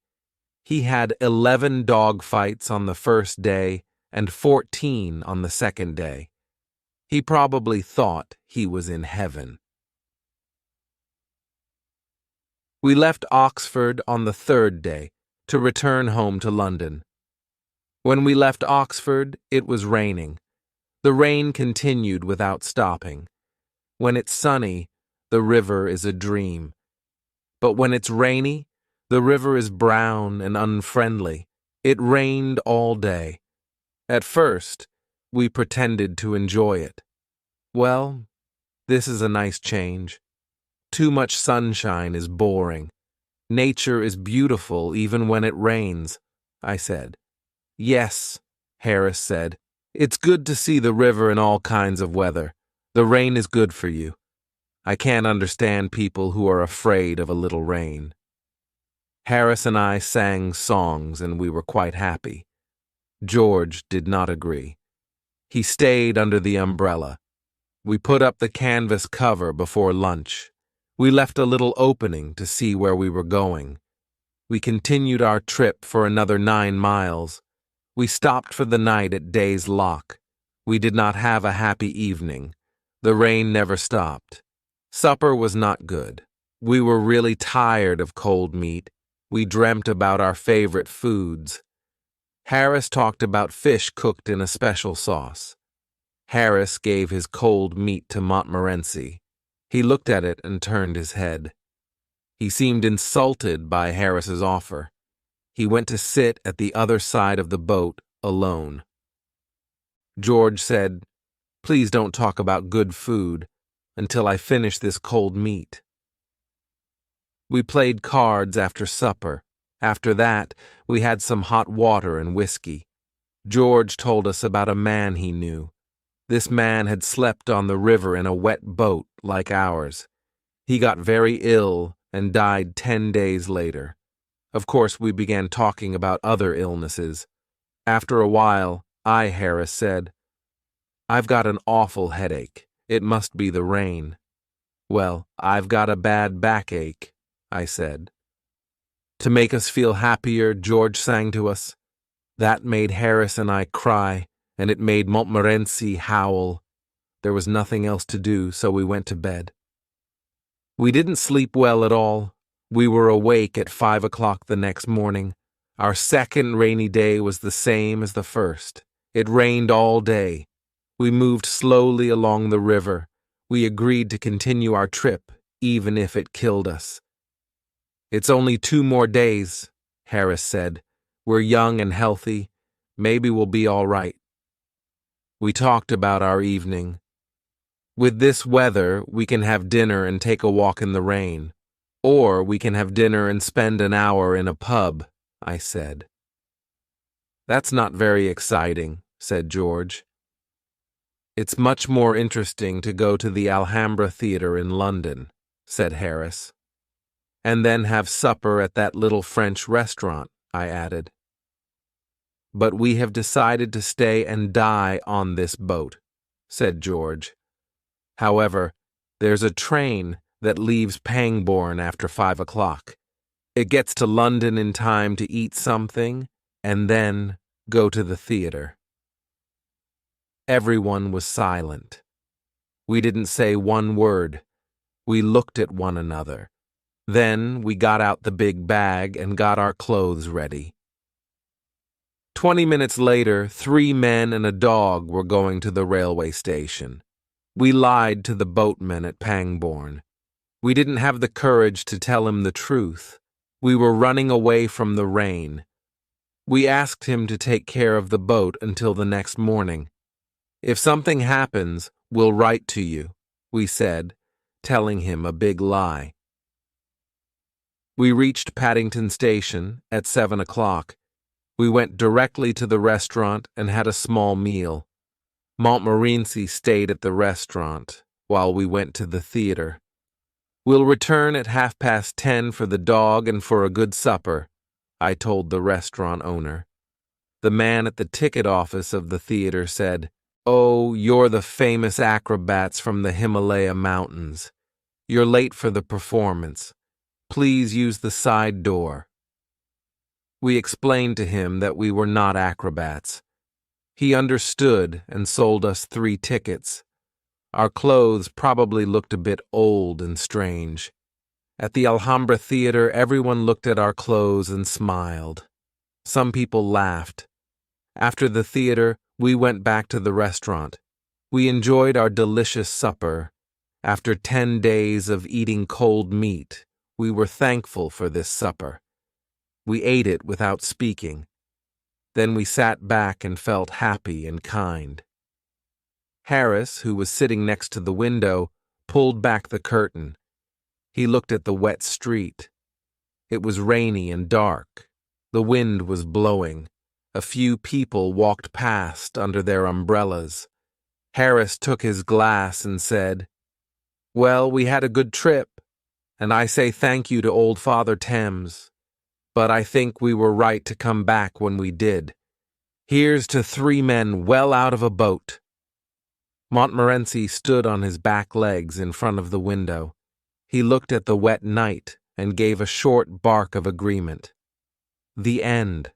He had 11 dog fights on the first day and 14 on the second day. He probably thought he was in heaven. We left Oxford on the 3rd day to return home to London. When we left Oxford, it was raining. The rain continued without stopping. When it's sunny, the river is a dream. But when it's rainy, the river is brown and unfriendly. It rained all day. At first, we pretended to enjoy it. Well, this is a nice change. Too much sunshine is boring. Nature is beautiful even when it rains, I said. Yes, Harris said. It's good to see the river in all kinds of weather. The rain is good for you. I can't understand people who are afraid of a little rain. Harris and I sang songs and we were quite happy. George did not agree. He stayed under the umbrella. We put up the canvas cover before lunch. We left a little opening to see where we were going. We continued our trip for another 9 miles. We stopped for the night at Day's Lock. We did not have a happy evening. The rain never stopped. Supper was not good. We were really tired of cold meat. We dreamt about our favorite foods. Harris talked about fish cooked in a special sauce. Harris gave his cold meat to Montmorency. He looked at it and turned his head. He seemed insulted by Harris's offer. He went to sit at the other side of the boat alone. George said, "Please don't talk about good food until I finish this cold meat." We played cards after supper. After that, we had some hot water and whiskey. George told us about a man he knew. This man had slept on the river in a wet boat like ours. He got very ill and died 10 days later. Of course, we began talking about other illnesses. After a while, Harris said, I've got an awful headache. It must be the rain. Well, I've got a bad backache, I said. To make us feel happier, George sang to us. That made Harris and I cry, and it made Montmorency howl. There was nothing else to do, so we went to bed. We didn't sleep well at all. We were awake at 5 o'clock the next morning. Our second rainy day was the same as the first. It rained all day. We moved slowly along the river. We agreed to continue our trip, even if it killed us. It's only 2 more days, Harris said. We're young and healthy. Maybe we'll be all right. We talked about our evening. With this weather, we can have dinner and take a walk in the rain. Or we can have dinner and spend an hour in a pub, I said. That's not very exciting, said George. It's much more interesting to go to the Alhambra Theatre in London, said Harris. And then have supper at that little French restaurant, I added. But we have decided to stay and die on this boat, said George. However, there's a train that leaves Pangbourne after 5 o'clock. It gets to London in time to eat something and then go to the theater. Everyone was silent. We didn't say one word. We looked at one another. Then we got out the big bag and got our clothes ready. 20 minutes later, 3 men and a dog were going to the railway station. We lied to the boatman at Pangbourne. We didn't have the courage to tell him the truth. We were running away from the rain. We asked him to take care of the boat until the next morning. If something happens, we'll write to you, we said, telling him a big lie. We reached Paddington Station at 7 o'clock. We went directly to the restaurant and had a small meal. Montmorency stayed at the restaurant while we went to the theater. We'll return at 10:30 for the dog and for a good supper, I told the restaurant owner. The man at the ticket office of the theater said, "Oh, you're the famous acrobats from the Himalaya Mountains. You're late for the performance. Please use the side door." We explained to him that we were not acrobats. He understood and sold us 3 tickets. Our clothes probably looked a bit old and strange. At the Alhambra Theatre, everyone looked at our clothes and smiled. Some people laughed. After the theater, we went back to the restaurant. We enjoyed our delicious supper. After 10 days of eating cold meat, we were thankful for this supper. We ate it without speaking. Then we sat back and felt happy and kind. Harris, who was sitting next to the window, pulled back the curtain. He looked at the wet street. It was rainy and dark. The wind was blowing. A few people walked past under their umbrellas. Harris took his glass and said, "Well, we had a good trip, and I say thank you to old Father Thames. But I think we were right to come back when we did. Here's to 3 men well out of a boat." Montmorency stood on his back legs in front of the window. He looked at the wet night and gave a short bark of agreement. The end.